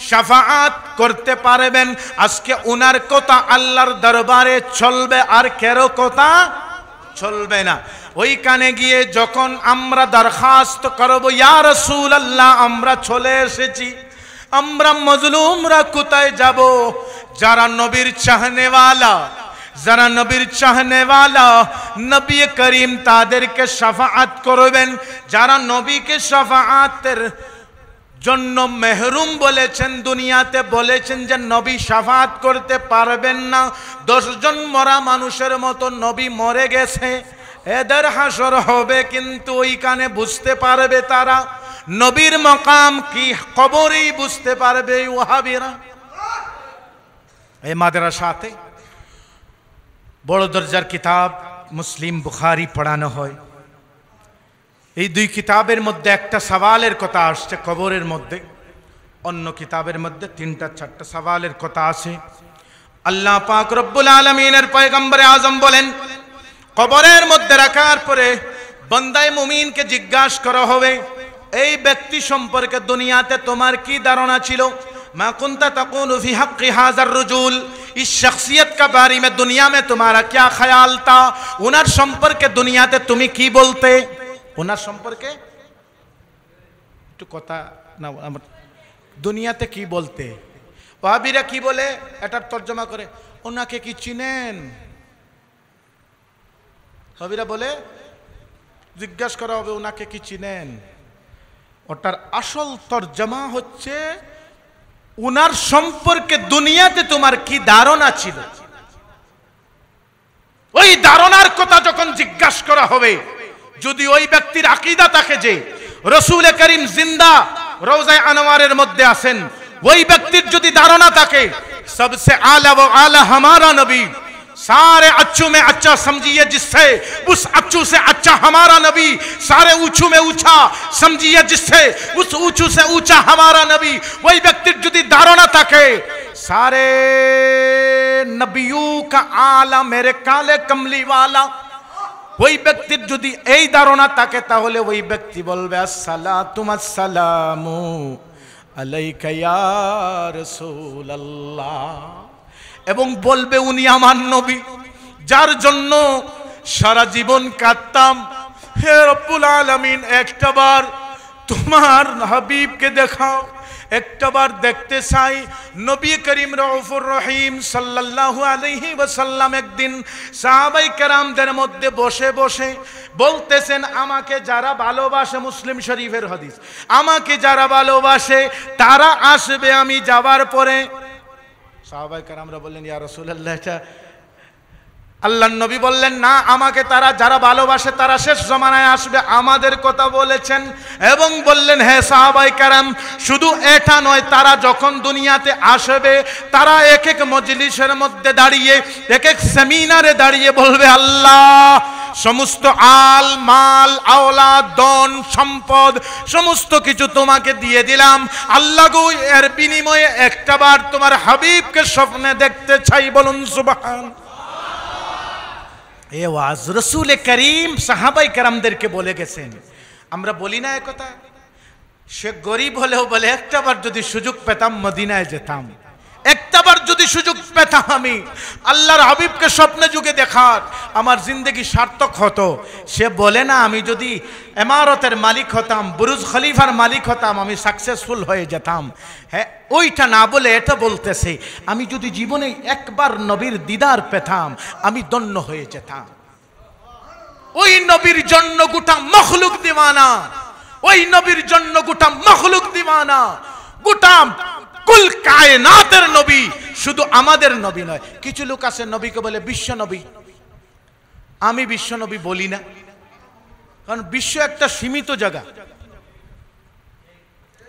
S1: শাফাআত করতে পারবেন। আজকে ওনার কথা আল্লাহর দরবারে চলবে আর কারো কথা চলবে না। ওইখানে গিয়ে যখন আমরা দরখাস্ত করব, ইয়া রাসূলুল্লাহ আমরা চলে এসেছি, আমরা মজলুমরা কোথায় যাব? যারা নবীর চাহনেওয়ালা, যারা নবীর চাহনেওয়ালা, নবী করিম তাদেরকে শাফাআত করবেন। যারা নবীকে শাফাআতের জন্য মেহরুম বলেছেন, দুনিয়াতে বলেছেন যে নবী শাফাআত করতে পারবেন না, 10 জন মরা মানুষের মতো নবী মরে গেছে, এদের হাসর হবে, কিন্তু ওইখানে বুঝতে পারবে তারা নবীর মকাম কি, কবরেই বুঝতে পারবে ওয়াহাবিরা। এই মাদ্রাসাতে বড় দরজার কিতাব মুসলিম বুখারী পড়ানো হয়। এই 2 কিতাবের মধ্যে একটা সওয়ালের কথা আসছে কবরের মধ্যে, অন্য কিতাবের মধ্যে 3-4টা সওয়ালের কথা আছে। আল্লাহ পাক রব্বুল আলামিনের পয়গম্বর আজম বলেন, কবরের মধ্যে রাখার পরে বান্দায়ে মুমিনকে জিজ্ঞাসা করা হবে, এই ব্যক্তি সম্পর্কে দুনিয়াতে তোমার কি ধারণা ছিল? মা কুনতা তাকুলু ফি হক্কি হাযার রজুল, इस शख्सियत का बारे में दुनिया में तुम्हारा क्या ख्याल था? उनार সম্পর্কে দুনিয়াতে তুমি কি বলতে? ওনার সম্পর্কে একটু কথা না, দুনিয়াতে কি বলতে? ওয়াহাবিরা কি বলে এটার তর্জমা করে, ওনাকে কি চিনেন? ওয়াহাবিরা বলে জিজ্ঞাসা করা হবে ওনাকে কি চিনেন? ওটার আসল তর্জমা হচ্ছে উনার সম্পর্কে দুনিয়াতে তোমার কি ধারণা ছিল? ওই ধারণার কথা যখন জিজ্ঞাসা করা হবে, যদি ওই ব্যক্তির আকীদা থাকে যে রাসূল করিম জিন্দা রওজায়ে আনোয়ারের মধ্যে আছেন, ওই ব্যক্তির যদি ধারণা থাকে सबसे आला वो आला हमारा नबी, सारे अच्छू में अच्छा समझिए जिससे उस अच्छू से अच्छा हमारा नबी, सारे ऊंचू में ऊंचा समझिए जिससे उस ऊंचू से ऊंचा हमारा नबी, वही व्यक्ति যদি ধারণা থাকে सारे नबियों का आला मेरे काले कमली वाला, ওই ব্যক্তির যদি এই ধারণা থাকে তাহলে ওই ব্যক্তি বলবে আসসালাতু ওয়াসসালামু আলাইকা ইয়া রাসূলুল্লাহ, এবং বলবে উনি আমার নবী যার জন্য সারা জীবন কাঁদতাম। হে রব্বুল আলামিন, একটাবার তোমার হাবিবকে দেখাও, একটাবার দেখতে চাই। নবী করিম রউফুর রহিম সাল্লাল্লাহু আলাইহি ওয়াসাল্লাম একদিন সাহাবায়ে কেরামদের মধ্যে বসে বসে বলতেছেন, আমাকে যারা ভালোবাসে, মুসলিম শরীফের হাদিস, আমাকে যারা ভালোবাসে তারা আসবে আমি যাওয়ার পরে। সাহাবায়ে কেরামরা বললেন, ইয়া রাসূলুল্লাহ, এটা আল্লাহর নবী বললেন, না, আমাকে তারা যারা ভালোবাসে তারা শেষ জমানায় আসবে, আমাদের কথা বলেছেন। এবং বললেন, হে সাহাবায়ে কেরাম, শুধু এটা নয়, তারা যখন দুনিয়াতে আসবে তারা এক এক মজলিসের মধ্যে দাঁড়িয়ে, এক এক সেমিনারে দাঁড়িয়ে বলবে, আল্লাহ সমস্ত আল মাল আওলাদ ধন সম্পদ সমস্ত কিছু তোমাকে দিয়ে দিলাম, আল্লাহ গো এর বিনিময়ে একটাবার তোমার হাবিবকে স্বপ্নে দেখতে চাই। বলুন সুবহান। এ ওয়াজ রাসূল করিম সাহাবায়ে কেরামদেরকে বলে গেছেন। আমরা বলি না একথা, সে গরিব হলেও বলে একটাবার যদি সুযোগ পেতাম মদিনায় যেতাম, একটাবার যদি সুযোগ পেতাম আমি আল্লাহর হাবিবকে স্বপ্নে যুগে দেখার, আমার জিন্দেগি সার্থক হতো। সে বলে না আমি যদি ইমারতের মালিক হতাম, বুরুজ খলিফার মালিক হতাম, আমি সাকসেসফুল হয়ে যেতাম। হ্যাঁ, ওইটা না বলে এটা বলতেছে, আমি যদি জীবনে একবার নবীর দিদার পেতাম আমি ধন্য হয়ে যেতাম। ওই নবীর জন্য গোটা মখলুক দিওয়ানা, ওই নবীর জন্য গোটা মখলুক দিওয়ানা, গোটা কুল কায়নাতের নবী, শুধু আমাদের নবী নয়। কিছু লোক আছে নবীকে বলে বিশ্ব নবী, আমি বিশ্ব নবী বলি না, কারণ বিশ্ব একটা সীমিত জায়গা,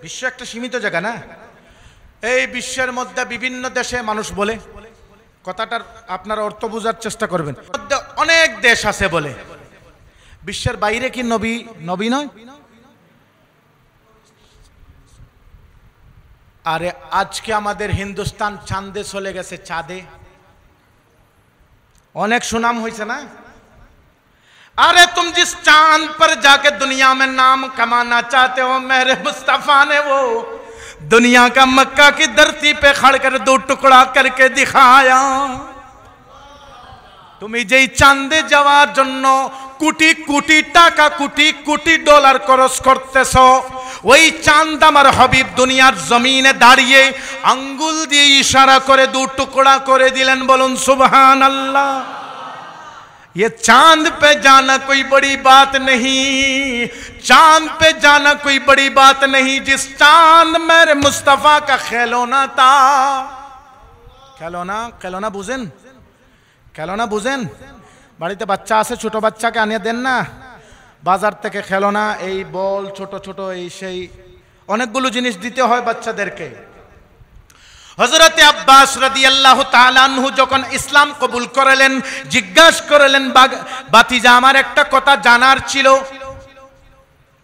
S1: বিশ্ব একটা সীমিত জায়গা না। এই বিশ্বের মধ্যে বিভিন্ন দেশে মানুষ বলে, কথাটার আপনারা অর্থ বোঝার চেষ্টা করবেন, অনেক দেশ আছে বলে, বিশ্বের বাইরে কি নবী নবী নয়? আরে আজকে আমাদের হিন্দুস্তান চাঁদে চলে গেছে, চাঁদে অনেক সুনাম হয়েছে না। अरे तुम जिस चांद पर जाके दुनिया में नाम कमाना चाहते हो, मेरे मुस्तफा ने वो दुनिया का मक्का की धरती पे खड़ कर 2 टुकड़ा करके दिखाया। তুমি যেই চাঁদে যাওয়ার জন্য কোটি কোটি টাকা কোটি কোটি ডলার খরচ করতেছো, ওই চাঁদ আমার হাবিব দুনিয়ার জমিনে দাঁড়িয়ে আঙ্গুল দিয়ে ইশারা করে দু টুকরা করে দিলেন। বলুন সুবহানাল্লাহ। ये चांद पे जाना कोई बड़ी बात नहीं, चांद पे जाना कोई बड़ी बात नहीं, जिस चांद मेरे मुस्तफा का खिलौना था। खिलौना खिलौना बुझेन, खिलौना बुझेन, বাড়িতে বাচ্চা আছে, ছোট বাচ্চাকে আনিয়ে দেন না বাজার থেকে খেলনা, এই বল ছোট ছোট এই সেই অনেকগুলো জিনিস দিতে হয় বাচ্চাদেরকে। হযরতে আব্বাস রাদিয়াল্লাহু তাআলা আনহু যখন ইসলাম কবুল করলেন, জিজ্ঞাসা করলেন বাতিজা আমার একটা কথা জানার ছিল।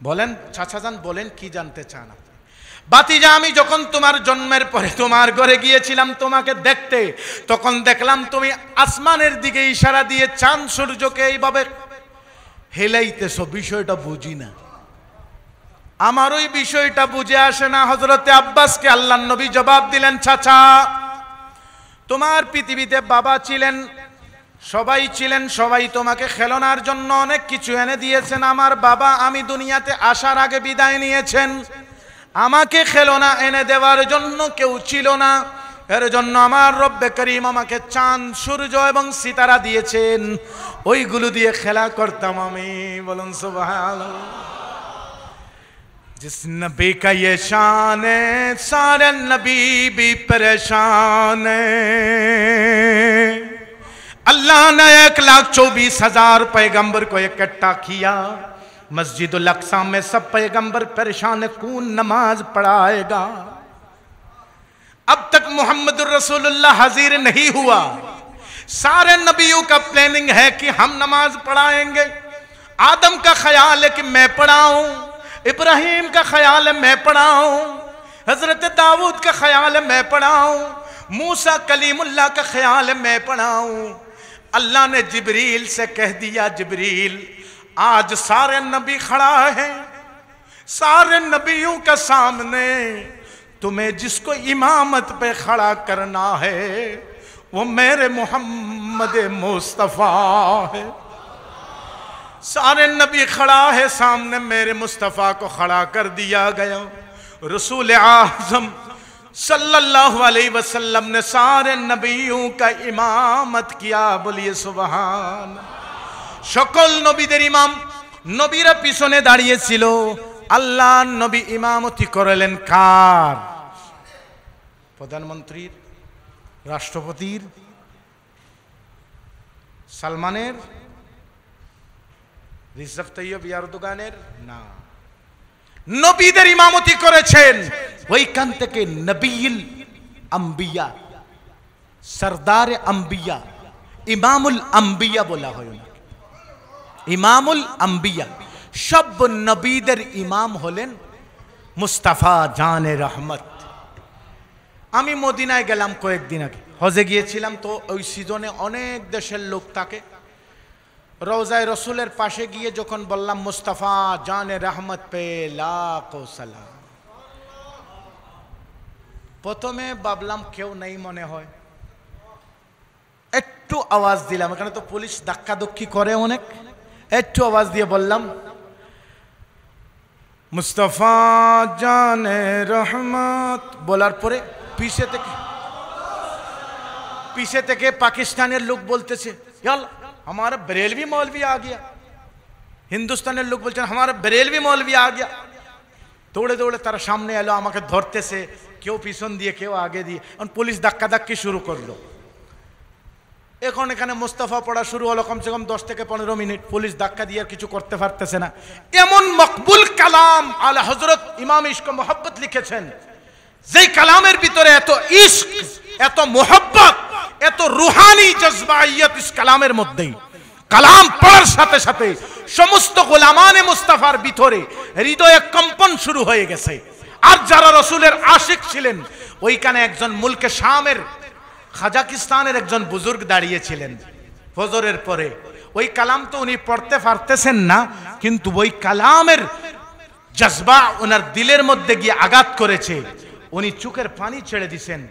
S1: বলেন চাচাজান, বলেন কি জানতে চান? বাতিজা আমি যখন তোমার জন্মের পরে তোমার ঘরে গিয়েছিলাম তোমাকে দেখতে, তখন দেখলাম তুমি আসমানের দিকে ইশারা দিয়ে চাঁদ সূর্যকে এইভাবে হেলাইতেছো, বিষয়টা বুঝি না, আমার ওই বিষয়টা বুঝে আসে না। হযরতে আব্বাসকে আল্লাহর নবী জবাব দিলেন, চাচা তোমার পৃথিবীতে বাবা ছিলেন, সবাই ছিলেন, সবাই তোমাকে খেলনার জন্য অনেক কিছু এনে দিয়েছেন। আমার বাবা আমি দুনিয়াতে আসার আগে বিদায় নিয়েছেন, আমাকে খেলনা এনে দেওয়ার জন্য কেউ ছিল না, এর জন্য আমার রব্বে করিম আমাকে চাঁদ সূর্য এবং সিতারা দিয়েছেন, ওইগুলো দিয়ে খেলা করতাম আমি। বলুন সুবহানাল্লাহ। जिस नबी का ये शान है सारे नबी भी परेशान है। अल्लाह ने 1,24,000 पैगंबर को इकट्ठा किया, मस्जिदुल अक्सा में सब पैगंबर परेशान कौन नमाज पढ़ाएगा। अब तक मोहम्मद रसूलुल्लाह हाजिर नहीं हुआ, सारे नबियों का प्लानिंग है कि हम नमाज पढ़ाएंगे। आदम का ख्याल है कि मैं पढ़ाऊं, इब्राहिम का ख्याल है मैं पढ़ाऊं, हजरत दाऊद का ख्याल है मैं पढ़ाऊं, मूसा कलीमुल्लाह का ख्याल है मैं पढ़ाऊं। अल्लाह ने जिब्रील से कह दिया, जिब्रील आज सारे नबी खड़ा है, सारे नबियों के सामने तुम्हें जिसको इमामत पे खड़ा करना है वो मेरे मोहम्मद मुस्तफ़ा है। सारे नबी खड़ा है सामने, मेरे मुस्तफ़ा को खड़ा कर दिया गया। रसूल आज़म सल्लल्लाहु अलैहि वसल्लम ने सारे नबियों का इमामत किया। बोलिए सुबहान। সকল নবীদের ইমাম, নবীরা পিছনে দাঁড়িয়ে ছিল, আল্লাহ নবী ইমামতি করলেন কার? প্রধানমন্ত্রীর, রাষ্ট্রপতির, সালমানের, রিসেপ তাইয়্যিব এরদোগানের না, নবীদের ইমামতি করেছেন। ওইখান থেকে নবীল আম্বিয়া, সরদার আম্বিয়া, ইমামুল আম্বিয়া বলা হয়। ইমামুল আম্বিয়া, সব নবীদের ইমাম হলেন মুস্তাফা জানে রহমত। আমি মদিনায় গেলাম কয়েকদিন আগে, হজে গিয়েছিলাম, তো ওই সিজনে অনেক দেশের লোক থাকে। রওজায়ে রসুলের পাশে গিয়ে যখন বললাম মুস্তাফা জানে রহমত পে লাখো সালাম, প্রথমে ভাবলাম কেউ নেই মনে হয়, একটু আওয়াজ দিলাম, এখানে তো পুলিশ ধাক্কাধুক্কি করে অনেক, একটু আওয়াজ দিয়ে বললাম মুস্তাফা জানে রহমত। বলার পরে পিছে থেকে পাকিস্তানের লোক বলতেছে ইয়াল্লাহ हमारा बरेलवी मौलवी आ गया, हिंदुस्ताনের লোক বলছেন हमारा बरेलवी मौलवी आ गया। দৌড়ে দৌড়ে তারা সামনে এলো, আমাকে ধরতেছে, কেউ পিছন দিয়ে কেউ আগে দিয়ে, এখন পুলিশ ধাক্কাধাক্কি শুরু করলো। এখন এখানে মুস্তাফা পড়া শুরু হলো, কমসে কম 10 থেকে 15 মিনিট, পুলিশ ধাক্কা দিয়ে কিছু করতে পারতেছে না। এমন মকবুল কালাম আলা হযরত ইমাম ইশক মোহাব্বত লিখেছেন, যেই কালামের ভিতরে এত ইশক, এত মোহাব্বত, এত রুহানি জজবাইয়ত ইস কালামের মধ্যেই। কালাম পড়ার সাথে সাথে সমস্ত গোলামানে মুস্তাফার ভিতরে হৃদয়ে কম্পন শুরু হয়ে গেছে। আর যারা রসুলের আশিক ছিলেন, ওইখানে একজন মুলকে শামের, কাজাকিস্তানের একজন বুজুর্গ দাঁড়িয়েছিলেন ফজরের পরে। ওই কালাম তো উনি পড়তে পারতেছেন না, কিন্তু ওই কালামের জজবা ওনার দিলের মধ্যে গিয়ে আঘাত করেছে, উনি চোখের পানি ছেড়ে দিছেন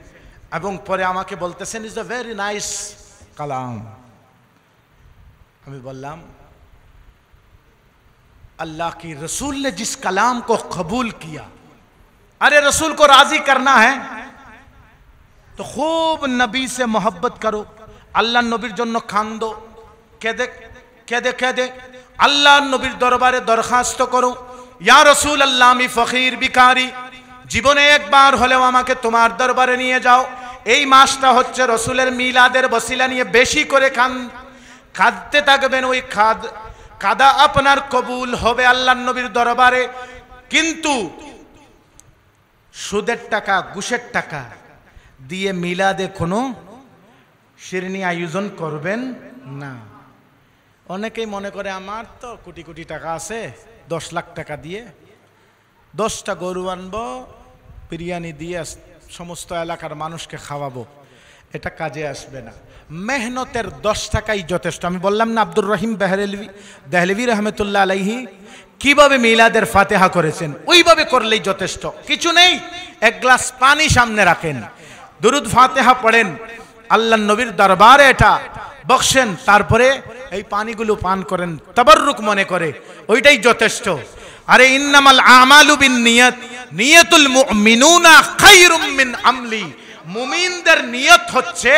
S1: এবং পরে আমাকে বলতেছেন ইজ আ ভেরি নাইস কালাম, আমি বললাম अल्लाह की रसूल ने जिस कलाम को कबूल किया, अरे रसूल को राजी करना है तो खूब नबी से मोहब्बत करो, अल्लाह नबीर जन्य कांदो, केदे केदे केदे अल्लाह नबीर दरबारे दरखास्त करो, या रसूल अल्लाह मी फकीर बिकारी, জীবনে একবার হলেও আমাকে তোমার দরবারে নিয়ে যাও। এই মাসটা হচ্ছে রসুলের মিলাদের বসিলা নিয়ে বেশি করে কাঁদতে থাকবেন। ওই কাদা আপনার কবুল হবে আল্লাহর নবীর দরবারে। কিন্তু সুদের টাকা ঘুষের টাকা দিয়ে মিলাদে কোনো শিরনি আয়োজন করবেন না। অনেকেই মনে করে আমার তো কোটি কোটি টাকা আছে, 10 লাখ টাকা দিয়ে 10টা গরু আনবো, বিরিয়ানি দিয়ে সমস্ত এলাকার মানুষকে খাওয়াবো, এটা কাজে আসবে না। মেহনতের 10 টাকাই যথেষ্ট। আমি বললাম না আব্দুর রহিম দেহলভী রহমতুল্লাহ আলাইহি কিভাবে মিলাদের ফাতিহা করেছেন, ওইভাবে করলেই যথেষ্ট। কিছু নেই, এক গ্লাস পানি সামনে রাখেন, দুরুদ ফাতিহা পড়েন, আল্লাহর নবীর দরবারে এটা বক্সেন, তারপরে এই পানিগুলো পান করেন তাবাররুক মনে করে, ওইটাই যথেষ্ট। আরে ইন্নামাল আমালু বিন্নিয়াত, নিয়াতুল মুমিনুনা খায়রুম মিন আমলি, মুমিনদের নিয়ত হচ্ছে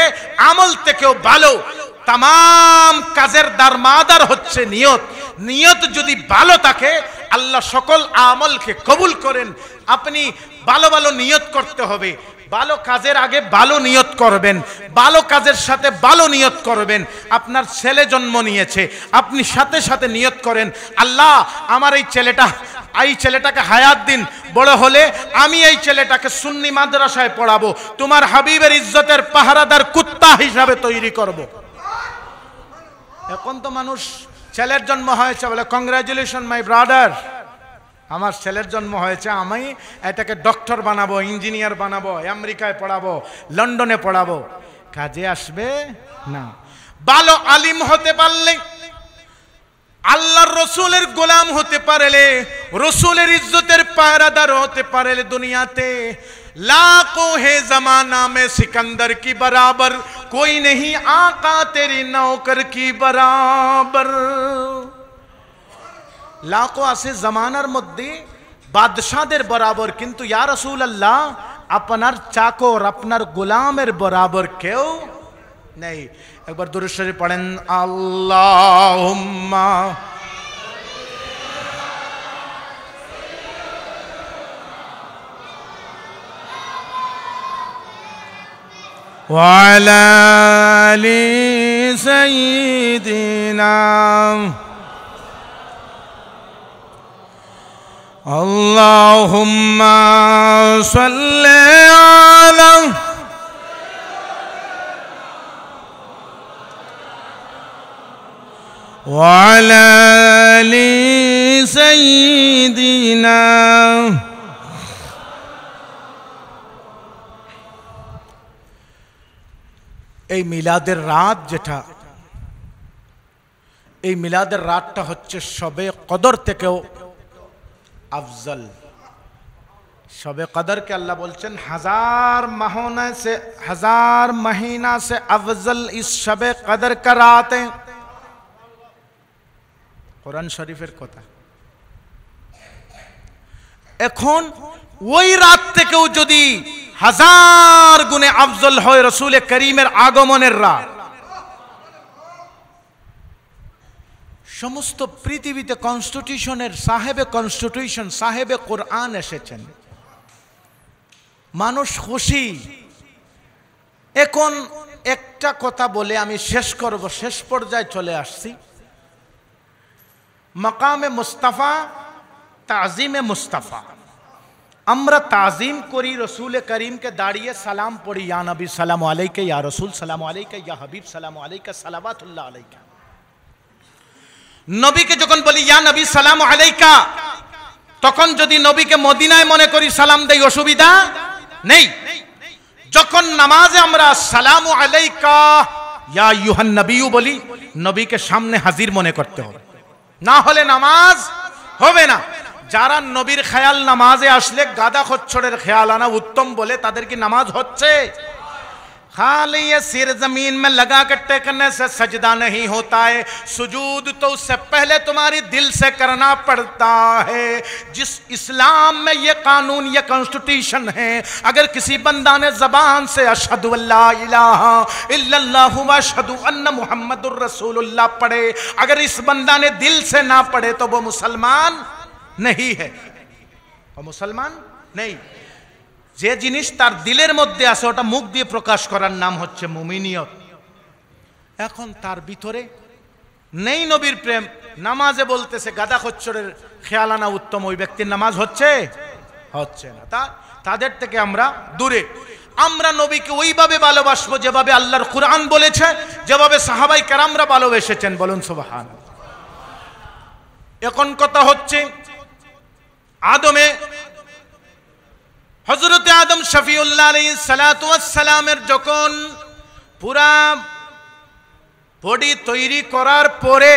S1: আমল থেকেও ভালো। तमाम কাজের দারমাদার হচ্ছে নিয়ত। নিয়ত যদি ভালো থাকে আল্লাহ সকল আমলকে কবুল করেন। আপনি ভালো ভালো নিয়ত করতে হবে, ভালো কাজের আগে ভালো নিয়ত করবেন, ভালো কাজের সাথে ভালো নিয়ত করবেন। আপনার ছেলে জন্ম নিয়েছে, আপনি সাথে সাথে নিয়ত করেন, আল্লাহ আমার এই ছেলেটাকে হায়াত দিন, বড় হলে আমি এই ছেলেটাকে সুন্নি মাদ্রাসায় পড়াবো, তোমার হাবিবের ইজ্জতের পাহারাদার কুত্তা হিসাবে তৈরি করব। এখন তো মানুষ ছেলের জন্ম হয়েছে বলে কংগ্রাচুলেশন মাই ব্রাদার, আমার ছেলের জন্ম হয়েছে, আমি এটাকে ডক্টর বানাবো, ইঞ্জিনিয়ার বানাবো, আমেরিকায় পড়াবো, লন্ডনে পড়াবো, কাজে আসবে না। ভালো আলিম হতে পারলে, আল্লাহর রসুলের গোলাম হতে পারলে, রসুলের ইজ্জতের পাহারাদার হতে পারলে, দুনিয়াতে लाखों है जमाना में सिकंदर की बराबर, कोई नहीं आका तेरी नौकर की बराबर। लाखों আছে জামানার মধ্যে বাদশাদের বরাবর, কিন্তু ইয়া রাসূলুল্লাহ আপনার চাকর আপনার গোলামের বরাবর কেউ নেই। একবার দুরূদ শরীফ পড়েন, আল্লাহুম্মা وعلى آل سيدنا اللهم صل على وعلى آل سيدنا। এই মিলাদের রাত যেটা, এই মিলাদের রাতটা হচ্ছে শবে কদর থেকেও আফজল। শবে কদরকে আল্লাহ বলছেন हजार महीना से अफजल इस शबे कदर का रात है। কোরআন শরীফের কথা। এখন ওই রাত থেকেও যদি 1000 গুণে আফজল হয় রসুল করিমের আগমনের রাত। সমস্ত পৃথিবীতে কনস্টিটিউশনের সাহেবে কোরআন এসেছেন, মানুষ খুশি। এখন একটা কথা বলে আমি শেষ করব, শেষ পর্যায়ে চলে আসছি। মাকামে মুস্তাফা, তাজিমে মুস্তাফা, আমরা তাজিম করি রসুল করিমকে দাঁড়িয়ে সালাম পড়ি, ইয়া নবী সালামু আলাইকা, ইয়া রসুল সালামু আলাইকা, ইয়া হাবিব সালামু আলাইকা, সালাওয়াতুল্লাহ আলাইকা। নবীকে যখন বলি ইয়া নবী সালামু আলাইকা, তখন যদি নবীকে মদিনায় মনে করি সালাম দেই, অসুবিধা নেই। যখন নামাজে আমরা সালামু আলাইকা ইয়া আইয়ুহান নবী বলি, নবীকে সামনে হাজির মনে করতে হবে, না হলে নামাজ হবে না। যারা নবীর খেয়াল নামাজে আসলে গাদা খচ্চরের খেয়াল আনা উত্তম বলে, তাদের কি নামাজ হচ্ছে? खाली ये सिर जमीन में लगा के टेकने से सजदा नहीं होता है, सुजूद तो उससे पहले तुम्हारी दिल से करना पड़ता है। जिस इस्लाम में ये कानून, ये कॉन्स्टिट्यूशन है, अगर किसी बंदा ने जबान से अशहदु अल्ला इलाहा इल्लल्लाहु व अशहदु अन्न मुहम्मदुर रसूलुल्लाह पढ़े, अगर इस बंदा ने दिल से ना पढ़े तो वो मुसलमान नहीं है, वो मुसलमान नहीं। যে জিনিস তার দিলের মধ্যে আছে ওটা মুখ দিয়ে প্রকাশ করার নাম হচ্ছে মুমিনিয়ত। এখন তার ভিতরে নেই নবীর প্রেম, নামাজে বলতেছে গাদা খচ্চরের খেয়াল আনা উত্তম, ওই ব্যক্তির নামাজ হচ্ছে না। তাদের থেকে আমরা দূরে। আমরা নবীকে ওইভাবে ভালোবাসবো যেভাবে আল্লাহর কুরআন বলেছে, যেভাবে সাহাবায়ে কেরামরা ভালোবেসেছেন। বলুন সুবহানাল্লাহ। এখন কথা হচ্ছে আদমে হযরত আদম শফিউল্লাহ আলাইহিস সালাতু ওয়াস সালামের যখন পুরা বডি তৈরি করার পরে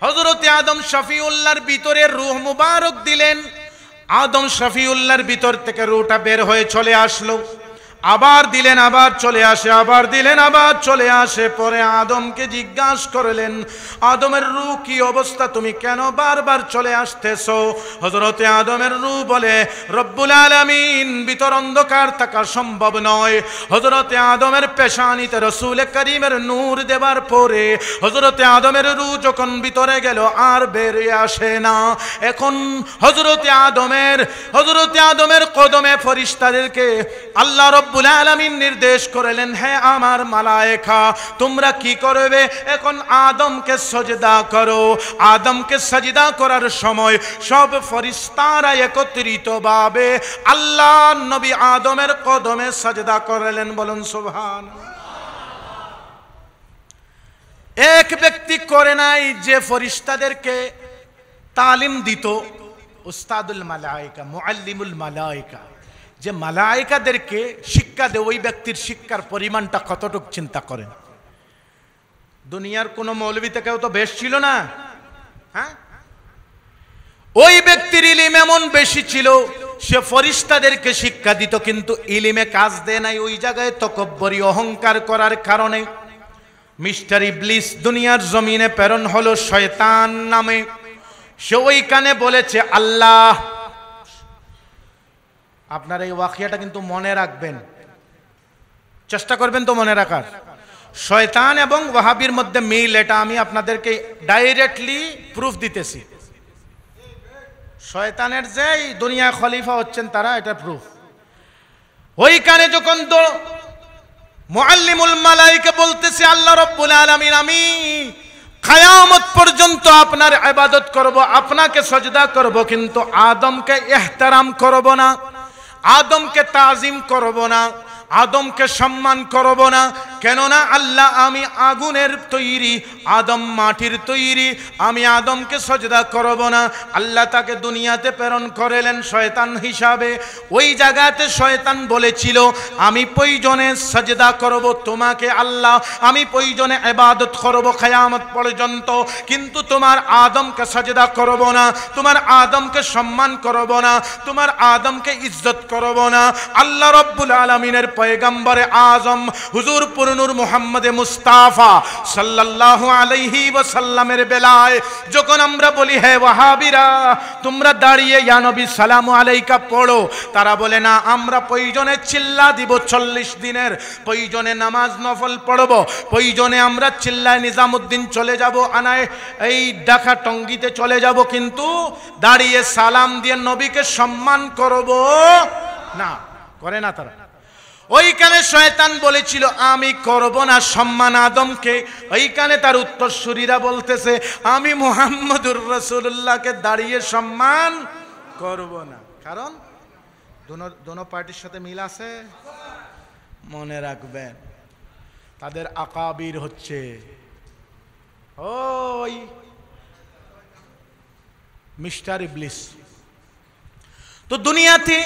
S1: হযরত আদম শফিউল্লাহর ভিতরে রূহ মুবারক দিলেন। আদম শফিউল্লাহর ভিতর থেকে রূহটা বের হয়ে চলে আসলো, আবার দিলেন, আবার চলে আসে, আবার দিলেন, আবার চলে আসে। পরে আদমকে জিজ্ঞাসা করলেন, আদমের রূহ কি অবস্থা, তুমি কেন বারবার চলে আসতেছো? হযরতে আদমের রূহ বলে, রব্বুল আলামিন, ভিতর অন্ধকার থাকা সম্ভব নয়। হযরতে আদমের পেশানিতে রাসূল করিমের নূর দেবার পরে হযরতে আদমের রূহ যখন ভিতরে গেল আর বেরিয়ে আসে না। এখন হযরতে আদমের কদমে ফেরেশতাদেরকে আল্লাহ রব্বুল আলামিন নির্দেশ করলেন, হে আমার মালায়েকা, তোমরা কি করবে? এখন আদমকে সাজদা করো। আদমকে সাজদা করার সময় সব ফেরেশতারা একত্রিতভাবে আল্লাহ নবী আদমের কদমে সাজদা করলেন। বলুন সুবহানাল্লাহ। এক ব্যক্তি করে নাই, যে ফেরেশতাদেরকে তালিম দিত উস্তাদুল মালায়েকা, মুআল্লিমুল মালায়েকা, যে মালায়েকাদেরকে শিক্ষা দেয়, ওই ব্যক্তির শিক্ষার পরিমাণটা কতটুকু চিন্তা করেন। দুনিয়ার কোন মৌলবী থেকেও তো বেশ ছিল না, হ্যাঁ? ওই ব্যক্তির ইলম এমন বেশি ছিল, সে ফেরেশতাদেরকে শিক্ষা দিত কিন্তু ইলমে কাজ দেয় নাই। ওই জায়গায় তকব্বরি, অহংকার করার কারণে মিস্টার ইবলিস দুনিয়ার জমিনে প্রেরণ হলো শয়তান নামে। সে ওইখানে বলেছে, আল্লাহ, আপনার এই ওয়াকিয়াটা কিন্তু মনে রাখবেন, চেষ্টা করবেন তো মনে রাখার। শয়তান এবং ওয়াহাবির মধ্যে মিল, এটা আমি আপনাদেরকে ডাইরেক্টলি প্রুফ দিতেছি। শয়তানের যে দুনিয়া খলিফা হচ্ছেন তারা, এটা প্রুফ। ওইখানে যখন তো মুআল্লিমুল মালায়েকা বলতেছে, আল্লাহ রাব্বুল আলামিন, আমি কিয়ামত পর্যন্ত আপনার ইবাদত করব, আপনাকে সাজদা করব, কিন্তু আদমকে ইহতিরাম করব না, আদমকে তাজিম করব না, আদমকে সম্মান করব না। কেননা আল্লাহ, আমি আগুনের তৈরি, আদম মাটির তৈরি, আমি আদমকে সাজদা করব না। আল্লাহ তাকে দুনিয়াতে প্রেরণ করলেন শয়তান হিসাবে। ওই জায়গাতে শয়তান বলেছিল, আমি প্রয়োজনে সাজদা করব তোমাকে আল্লাহ, আমি প্রয়োজনে ইবাদত করব কিয়ামত পর্যন্ত, কিন্তু তোমার আদমকে সাজদা করব না, তোমার আদমকে সম্মান করব না, তোমার আদমকে ইজ্জত করব না। আল্লাহ রাব্বুল আলামিনের পয়গম্বরে আজম হুজুর পুরনুর মুহাম্মদ মুস্তাফা সাল্লাল্লাহু আলাইহি ওয়াসাল্লামের বেলায় যখন আমরা বলি, হে ওয়াহাবিরা, তোমরা দাঁড়িয়ে ইয়া নবী সালামু আলাইকা পড়ো, তারা বলে না, আমরা প্রয়োজনে চিল্লা দিব 40 দিনের, প্রয়োজনে নামাজ নফল পড়ব, প্রয়োজনে আমরা চিল্লায় নিজামুদ্দিন চলে যাব, আনায় এই ঢাকা টঙ্গিতে চলে যাব, কিন্তু দাঁড়িয়ে সালাম দিয়ে নবীকে সম্মান করব না। করে না তারা। ওইখানে শয়তান বলেছিল, আমি করব না সম্মান আদমকে। ওইখানে তার উত্তরসূরিরা বলতেছে, আমি মুহাম্মদুর রাসূলুল্লাহকে দাঁড়িয়ে সম্মান করব না। কারণ দোনো পার্টির সাথে মিল আছে, মনে রাখবেন। তাদের আকাবির হচ্ছে ওই মিস্টার ইবলিস। তো দুনিয়াতে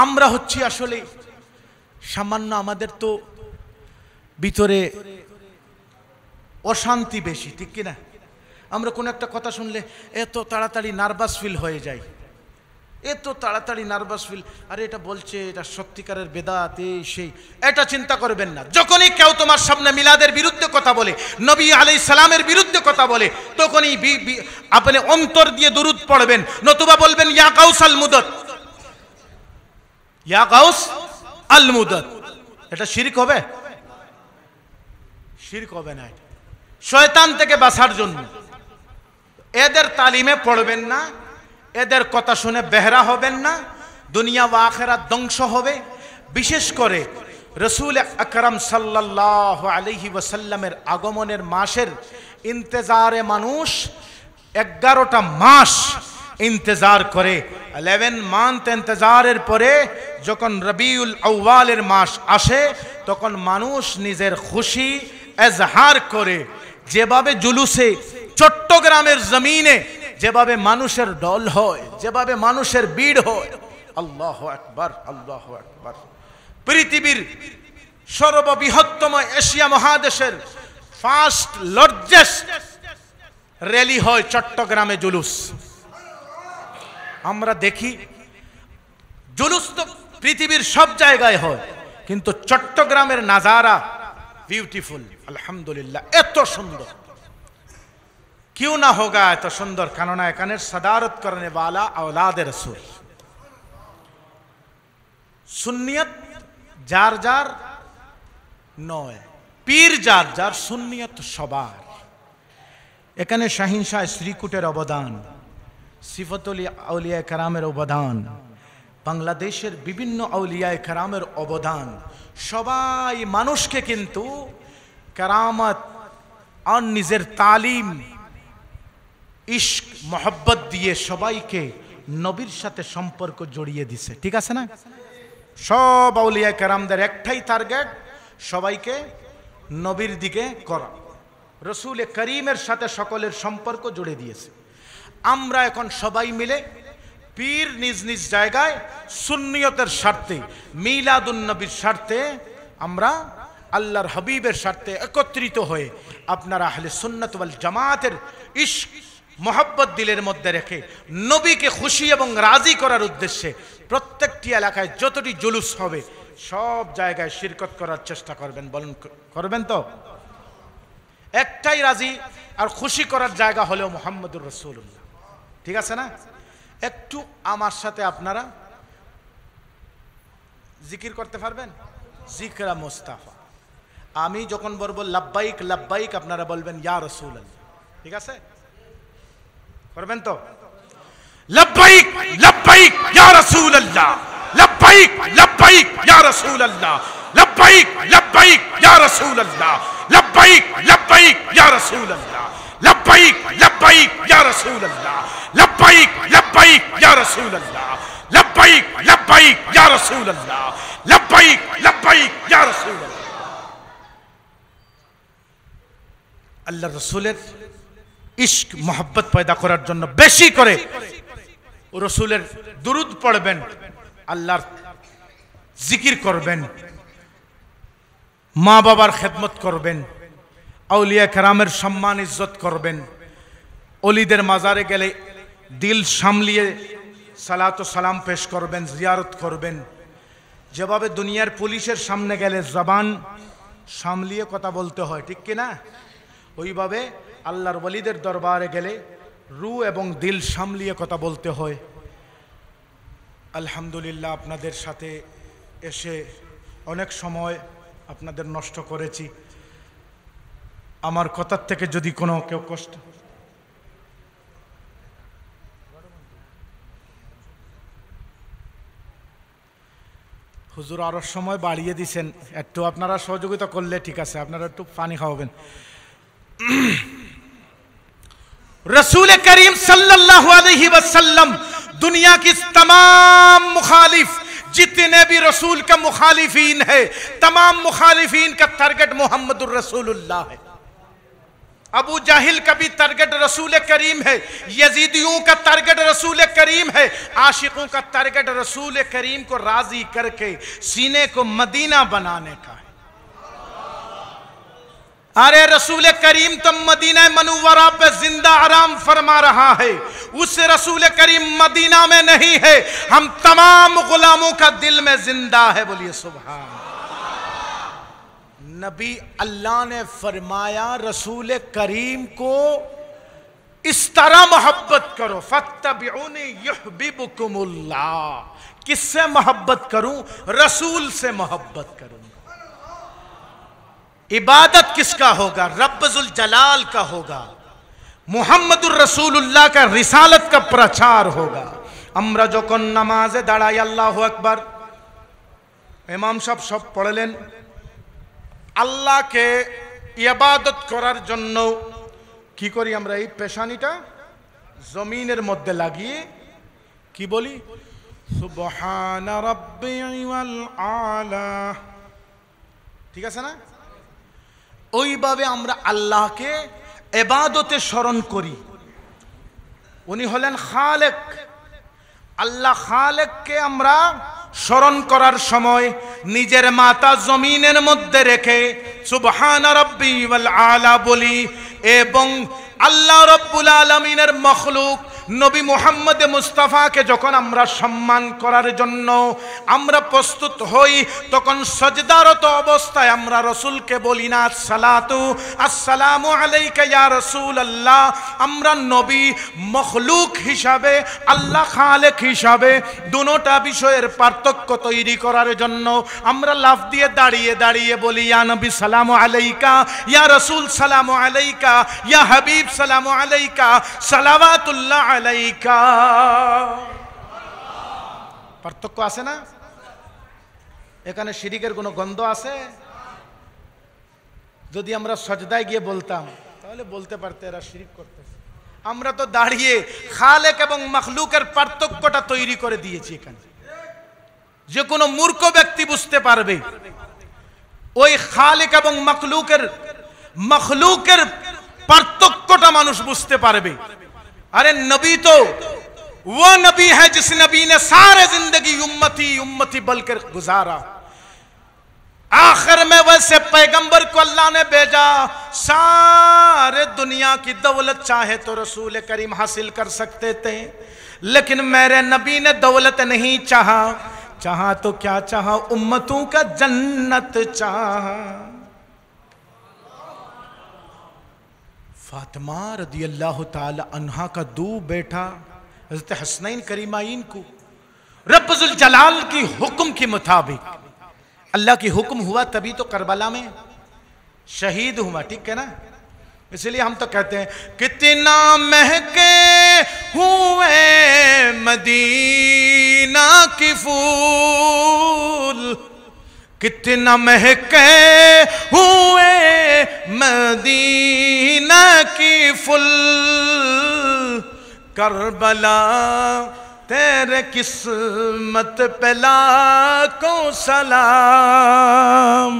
S1: আমরা হচ্ছি আসলে সামান্য, আমাদের তো ভিতরে অশান্তি বেশি, ঠিক কিনা? আমরা কোনো একটা কথা শুনলে এত তাড়াতাড়ি নার্ভাস ফিল হয়ে যায়, এত তাড়াতাড়ি নার্ভাস ফিল, আরে এটা বলছে এটা সত্যিকারের বেদাত, এই সেই, এটা চিন্তা করবেন না। যখনই কেউ তোমার সামনে মিলাদের বিরুদ্ধে কথা বলে, নবী আলাইহিস সালামের বিরুদ্ধে কথা বলে, তখনই আপনি অন্তর দিয়ে দুরূদ পড়বেন, নতুবা বলবেন ইয়া গাউস আল মুদত, ইয়া গাউস আল মুদত। এটা শিরক হবে? শিরক হবে না। শয়তান থেকে বাঁচার জন্য এদের তালিমে পড়বেন না, এদের কথা শুনে বেহরা হবেন না, দুনিয়া ওয়া আখিরাত ধ্বংস হবে। বিশেষ করে রাসূল আকরাম সাল্লাল্লাহু আলাইহি ওয়াসাল্লামের আগমনের মাসের ইন্তজারে মানুষ 11টা মাস ইন্তজার করে। 11 মান্থ ইন্তজারের পরে যখন রবিউল আউয়ালের মাস আসে, তখন মানুষ নিজের খুশি এজহার করে। যেভাবে জুলুসে চট্টগ্রামের জমিনে যেভাবে মানুষের ঢল হয়, যেভাবে মানুষের ভিড় হয়, আল্লাহু আকবার, আল্লাহু আকবার। পৃথিবীর সর্ববৃহত্তম এশিয়া মহাদেশের ফার্স্ট লার্জেস্ট র্যালি হয় চট্টগ্রামে জুলুস। আমরা দেখি জুলুস তো পৃথিবীর সব জায়গায় হয়, কিন্তু চট্টগ্রামের নাজারা বিউটিফুল, আলহামদুলিল্লাহ, এত সুন্দর। क्यों ना होगा এত সুন্দর? কেননা এখানের সদারত করনে वाला औलाद रसूल। সুন্নিয়ত যার যার নয়, পীর যার যার, সুন্নিয়ত সবার। এখানে শাহিন শাহ শ্রীকুটের অবদান, সিফতুল আউলিয়া কেরামের অবদান, বাংলাদেশের বিভিন্ন আউলিয়া কেরামের অবদান, সবাই মানুষকে কিন্তু কেরামত আর নিজের তালিম, ইশক, মোহব্বত দিয়ে সবাইকে নবীর সাথে সম্পর্ক জড়িয়ে দিছে। ঠিক আছে না? সব আউলিয়া কেরামদের একটাই টার্গেট, সবাইকে নবীর দিকে করা। রসুল করিমের সাথে সকলের সম্পর্ক জুড়ে দিয়েছে। আমরা এখন সবাই মিলে পীর নিজ নিজ জায়গায় সুন্নিয়তের স্বার্থে, মিলাদুন নবীর স্বার্থে, আমরা আল্লাহর হাবিবের স্বার্থে একত্রিত হয়ে আপনারা আহলে সুন্নাত ওয়াল জামাতের ইশক, মোহাব্বত দিলের মধ্যে রেখে নবীকে খুশি এবং রাজি করার উদ্দেশ্যে প্রত্যেকটি এলাকায় যতটি জুলুস হবে সব জায়গায় শিরকত করার চেষ্টা করবেন। বলুন করবেন তো? একটাই রাজি আর খুশি করার জায়গা হলো মুহাম্মদুর রাসূলুল্লাহ। ঠিক আছে না? একটু আমার সাথে আপনারা জিকির করতে পারবেন? জিকরা মুস্তাফা। আমি যখন বলবো লাব্বাইক লাব্বাইক, আপনারা বলবেন ইয়া রাসূলুল্লাহ। ঠিক আছে? করবেন তো? লব্বাইক লব্বাইক ইয়া রাসূলুল্লাহ, লব্বাইক লব্বাইক ইয়া রাসূলুল্লাহ, লব্বাইক লব্বাইক ইয়া রাসূলুল্লাহ, লব্বাইক লব্বাইক ইয়া রাসূলুল্লাহ, লব্বাইক লব্বাইক ইয়া রাসূলুল্লাহ, লব্বাইক লব্বাইক ইয়া রাসূলুল্লাহ, লব্বাইক লব্বাইক ইয়া রাসূলুল্লাহ, লব্বাইক লব্বাইক ইয়া রাসূলুল্লাহ। আল্লাহ রাসূলের ইশক, মোহব্বত পয়দা করার জন্য বেশি করে রসুলের দুরুদ পড়বেন, আল্লাহর জিকির করবেন, মা বাবার খেদমত করবেন, আউলিয়া কেরামের সম্মান ইজ্জত করবেন, অলিদের মাজারে গেলে দিল সামলিয়ে সালাত ও সালাম পেশ করবেন, জিয়ারত করবেন। যেভাবে দুনিয়ার পুলিশের সামনে গেলে জবান সামলিয়ে কথা বলতে হয়, ঠিক কিনা? ওইভাবে আল্লাহর ওলিদের দরবারে গেলে রু এবং দিল সামলিয়ে কথা বলতে হয়। আলহামদুলিল্লাহ, আপনাদের সাথে এসে অনেক সময় আপনাদের নষ্ট করেছি। আমার কথার থেকে যদি কোনো কেউ কষ্ট, হুজুর আরো সময় বাড়িয়ে দিছেন, একটু আপনারা সহযোগিতা করলে ঠিক আছে। আপনারা একটু পানি খাওয়াবেন। रसूल करीम सल्लल्लाहु अलैहि वसल्लम दुनिया की तमाम मुखालिफ, जितने भी रसूल का मुखालिफीन है, तमाम मुखालिफीन का टारगेट मोहम्मदुर रसूलुल्लाह है। अबू जाहिल का भी टारगेट रसूल करीम है, यजीदियों का टारगेट रसूल करीम है, आशिकों का टारगेट रसूल करीम को राजी करके सीने को मदीना बनाने का है। अरे रसूल करीम तो मदीना मनव्वरा पे जिंदा आराम फरमा रहा है, उस रसूल करीम मदीना में नहीं है, हम तमाम गुलामों का दिल में जिंदा है। बोलिए सुभान। नबी अल्लाह ने फरमाया रसूल करीम को इस तरह मोहब्बत करो, फत्तबिऊनी युहब्बिबुकुमुल्लाह। किससे मोहब्बत करूं? रसूल से मोहब्बत करूं। इबादत किसका होगा? रब्बुल जलाल का होगा, मुहम्मदुर रसूलुल्लाह का रिसालत का प्रचार होगा। আমরা যখন নামাজে দাঁড়াই আল্লাহু আকবার, ইমাম সাহেব সব পড়লেন, আল্লাহকে ইবাদত করার জন্য কি করি আমরা? এই পেশানিটা জমিনের মধ্যে লাগিয়ে কি বলি? সুবহান রাব্বিয়াল আলা। ঠিক আছে না? ওইভাবে আমরা আল্লাহকে ইবাদতে স্মরণ করি। উনি হলেন খালেক। আল্লাহ খালেককে আমরা স্মরণ করার সময় নিজের মাথা জমিনের মধ্যে রেখে সুবহান রাব্বিয়াল আলা বলি, এবং আল্লাহ রাব্বুল আলামিনের মখলুক নবী মুহাম্মদ মুস্তাফাকে যখন আমরা সম্মান করার জন্য আমরা প্রস্তুত হই, তখন সজদারত অবস্থায় আমরা রাসূলকে বলি না সালাতু আসসালামু আলাইকা ইয়া রাসূলুল্লাহ। আমরা নবী মখলুক হিসাবে, আল্লাহ খালেক হিসাবে দুটোটা বিষয়ের পার্থক্য তৈরি করার জন্য আমরা লাফ দিয়ে দাঁড়িয়ে দাঁড়িয়ে বলি ইয়া নবী সালামু আলাইকা, ইয়া রাসূল সালামু আলাইকা, ইয়া হাবিব সালামু আলাইকা, সালাওয়াতুল্লাহ আলাইকা। পার্থক্য আছে না? এখানে শিরিকের কোনো গন্ধ আছে? যদি আমরা সজদায় গিয়ে বলতাম তাহলে বলতে পারতে এরা শিরিক করতেছে। আমরা তো দাঁড়িয়ে খালেক এবং মখলুকের পার্থক্যটা তৈরি করে দিয়েছি। এখানে যে কোনো মূর্খ ব্যক্তি বুঝতে পারবে ওই খালেক এবং মখলুকের পার্থক্যটা মানুষ বুঝতে পারবে। अरे नबी तो वो नबी है जिस नबी ने सारे जिंदगी उम्मती उम्मती बलकर गुजारा, आखिर में वैसे पैगंबर को अल्लाह ने भेजा। सारे दुनिया की दौलत चाहे तो रसूल करीम हासिल कर सकते थे, लेकिन मेरे नबी ने दौलत नहीं चाहा, चाहा तो क्या चाहा? उम्मतों का जन्नत चाहा। फातिमा रदियल्लाहु ताला अन्हा का दो बेटा हज़रत हसनैन करीमाइन को रब्बुल जलाल की हुक्म के मुताबिक, अल्लाह की हुक्म हुआ तभी तो करबला में शहीद हुआ। ठीक है ना? इसलिए हम तो कहते हैं कितना महके हुए मदीना की फूल, कितना महके हुए मदीना की फूल, करबला तेरे किस्मत पे लाखों सलाम।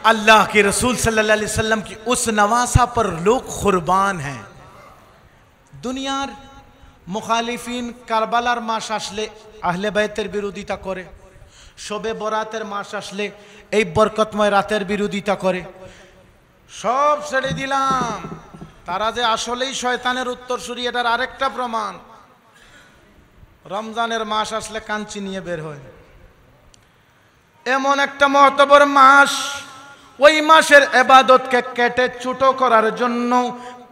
S1: अल्लाह के रसूल सल्लल्लाहु अलैहि वसल्लम की उस नवासा पर लोग कुर्बान हैं। दुनियार মুখালিফিন কারবালার মাস আসলে আহলে বাইতের বিরোধিতা করে, শবে বরাতের মাস আসলে এই বরকতময় রাতের বিরোধিতা করে। সব ছেড়ে দিলাম, তারা যে আসলেই শয়তানের উত্তরসূরি এটার আরেকটা প্রমাণ। রমজানের মাস আসলে কাঞ্চি নিয়ে বের হয়। এমন একটা মহতবর মাস, ওই মাসের ইবাদতকে কেটে ছোট করার জন্য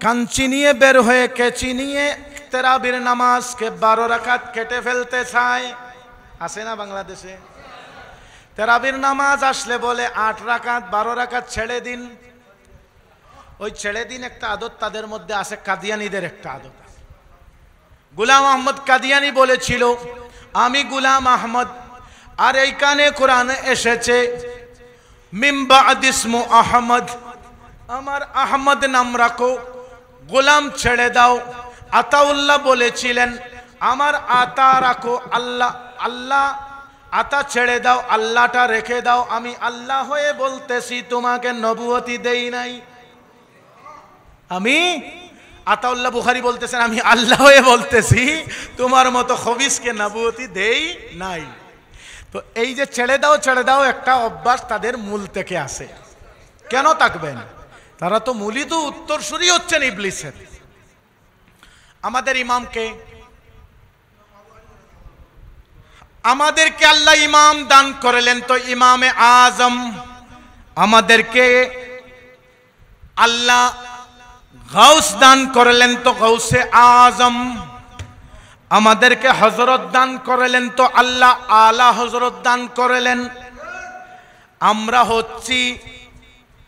S1: কাঞ্চি নিয়ে বের হয়ে কেচি নিয়ে তেরাবির নামাজকে 12 রাকাত কেটে ফেলতে চায়। আছে না বাংলাদেশে? তেরাবির নামাজ আসলে বলে 8 রাকাত 12 রাকাত ছেড়ে দিন। ওই ছেড়ে দিন একটা আদত তাদের মধ্যে আছে, কাদিয়ানীদের একটা আদত। গোলাম আহমদ কাদিয়ানী বলেছিল আমি গোলাম আহমদ, আর এইখানে কোরআনে এসেছে মিন বা'দ ইসমু আহমদ, আমার আহমদ নাম রাখো, গোলাম ছেড়ে দাও। আতাউল্লাহ বলেছিলেন আমার আতা রাখো, আল্লাহ আল্লাহ আতা ছেড়ে দাও, আল্লাহটা রেখে দাও। আমি আল্লাহ হয়ে বলতেছি তোমাকে নবুয়তি দেই নাই, আমি আতাউল্লাহ বুখারী বলতেছেন আমি আল্লাহ হয়ে বলতেছি তোমার মতো খবিসকে নবুয়তি দেই নাই। তো এই যে ছেড়ে দাও একটা অভ্যাস তাদের মূল থেকে আসে। কেন থাকবেন? তারা তো মূলই তো উত্তরসূরি হচ্ছেন ইবলিসের। আমাদের ইমামকে আমাদেরকে আল্লাহ ইমাম দান করলেন, তো ইমামে আজম। আমাদেরকে আল্লাহ গাউস দান করলেন, তো গাউসে আজম। আমাদেরকে হযরত দান করলেন, তো আল্লাহ আলা হযরত দান করলেন। আমরা হচ্ছি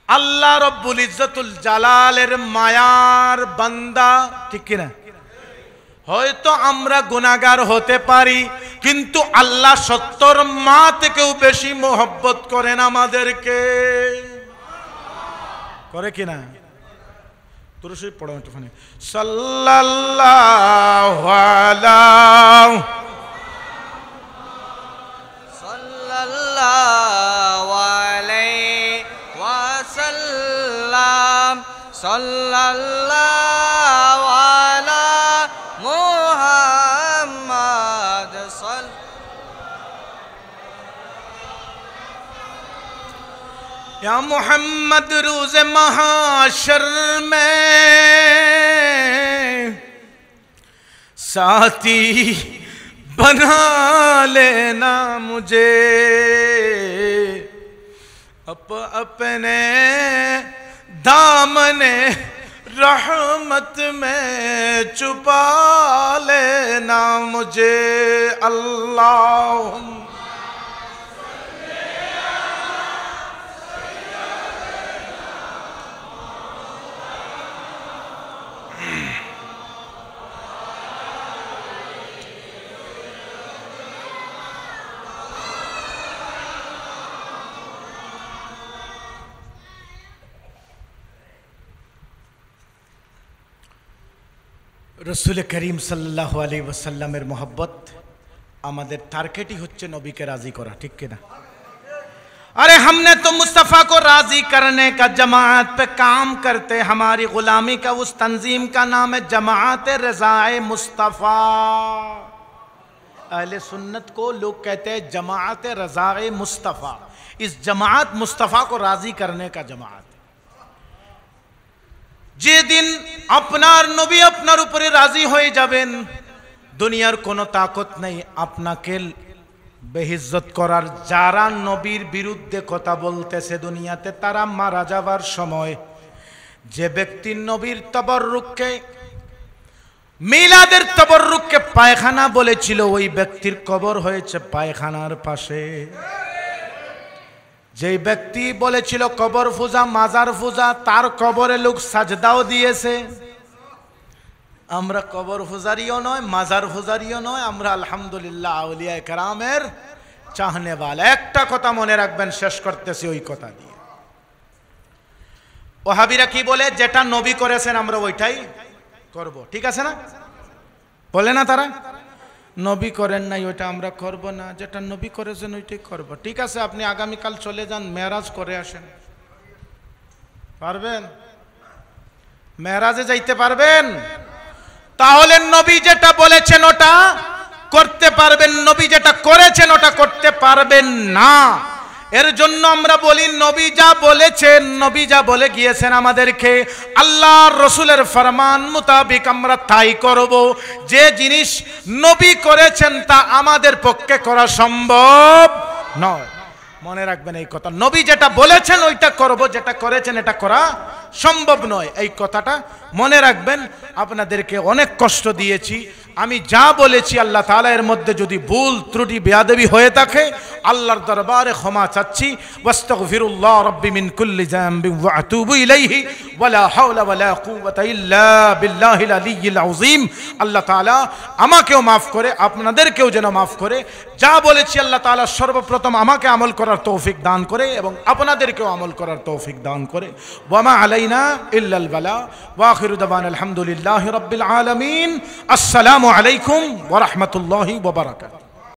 S1: আল্লাহ রব্বুল ইজ্জতুল জালালের মায়ার বান্দা, ঠিক কিনা? হয়তো আমরা গুনাহগার হতে পারি, কিন্তু আল্লাহ 70 মা থেকেও বেশি মোহব্বত করেন আমাদেরকে, করে কিনা? তুরুষই পড়ো একটুখানি। সাল্লাল্লাহু আলাইহি
S2: ওয়াসাল্লাম। সাল্লাল্লাহু আলা মুহাম্মাদ।
S1: या मोहम्मद रोज़ महाशर में साथी बना लेना मुझे, अपने दामने रहमत में छुपा लेना मुझे। अल्लाह रसूल करीम सल्लल्लाहु अलैहि वसल्लमेर मोहब्बत आमादेर टार्गेटই হচ্ছে নবীকে রাজি করা, ঠিক কিনা? अरे हमने तो मुस्तफ़ा को राजी करने का जमात पे काम करते, हमारी गुलामी का उस तंजीम का नाम है जमात रज़ाए मुस्तफ़ा। अहले सुन्नत को लोग कहते हैं जमात रज़ाए मुस्तफ़ा। इस जमात मुस्तफ़ा को राजी करने का जमात। যে দিন আপনার নবী আপনার উপরে রাজি হয়ে যাবেন, দুনিয়ার কোনো তাকত নেই আপনাকে বেইজ্জত করার। যারা নবীর বিরুদ্ধে কথা বলতেছে দুনিয়াতে, তারা মারা যাবার সময় যে ব্যক্তি নবীর তবররুককে, মিলাদের তবররুককে পায়খানা বলেছিল, ওই ব্যক্তির কবর হয়েছে পায়খানার পাশে। যে ব্যক্তি বলেছিল কবর পূজা মাজার পূজা, তার কবরে লোক সাজদাও দিয়েছে। আমরা কবর পূজারিও নয়, মাজার পূজারিও নয়, আমরা আলহামদুলিল্লাহ আউলিয়া কেরামের চাহনেওয়ালা। একটা কথা মনে রাখবেন, শেষ করতেছি ওই কথা দিয়ে। ওহাবিরা কি বলে? যেটা নবী করেছেন আমরা ওইটাই করব, ঠিক আছে না? বলে না তারা? নবী করেন নাই ওইটা আমরা করব না, যেটা নবী করেছেন ওইটাই করব। ঠিক আছে, আপনি আগামীকাল চলে যান, মেরাজ করে আসেন। পারবেন? মেরাজে যাইতে পারবেন? তাহলে নবী যেটা বলেছেন ওটা করতে পারবেন, নবী যেটা করেছেন ওটা করতে পারবেন না। এর জন্য আমরা বলি নবী যা বলেছেন, নবী যা বলে গিয়েছেন আমাদেরকে, আল্লাহর রসুলের ফরমান মোতাবেক আমরা তাই করব। যে জিনিস নবী করেছেন তা আমাদের পক্ষে করা সম্ভব নয়। মনে রাখবেন এই কথা, নবী যেটা বলেছেন ওইটা করব, যেটা করেছেন এটা করা সম্ভব নয়। এই কথাটা মনে রাখবেন। আপনাদেরকে অনেক কষ্ট দিয়েছি, আমি যা বলেছি আল্লাহ তাআলা এর মধ্যে যদি ভুল ত্রুটি বেয়াদবি হয়ে থাকে আল্লাহর দরবারে ক্ষমা চাচ্ছি। ওয়াস্তাগফিরুল্লাহ রাব্বি মিন কুল্লি যামবি ওয়া আতুবু ইলাইহি ওয়ালা হাওলা ওয়ালা কুওয়াতা ইল্লা বিল্লাহিল আলিয়্যিল আযীম। আল্লাহ তাআলা আমাকেও মাফ করে, আপনাদেরকেও যেন মাফ করে। যা বলেছি আল্লাহ তাআলা সর্বপ্রথম আমাকে আমল করার তৌফিক দান করে এবং আপনাদেরকেও আমল করার তৌফিক দান করে। ওয়ামা আলাইনা ইল্লাল বালা ওয়া আখিরু দাওয়ানা আলহামদুলিল্লাহি রাব্বিল আলামিন। আসসালামু আলাইকুম ওয়া রাহমাতুল্লাহি ওয়া বারাকাতুহু।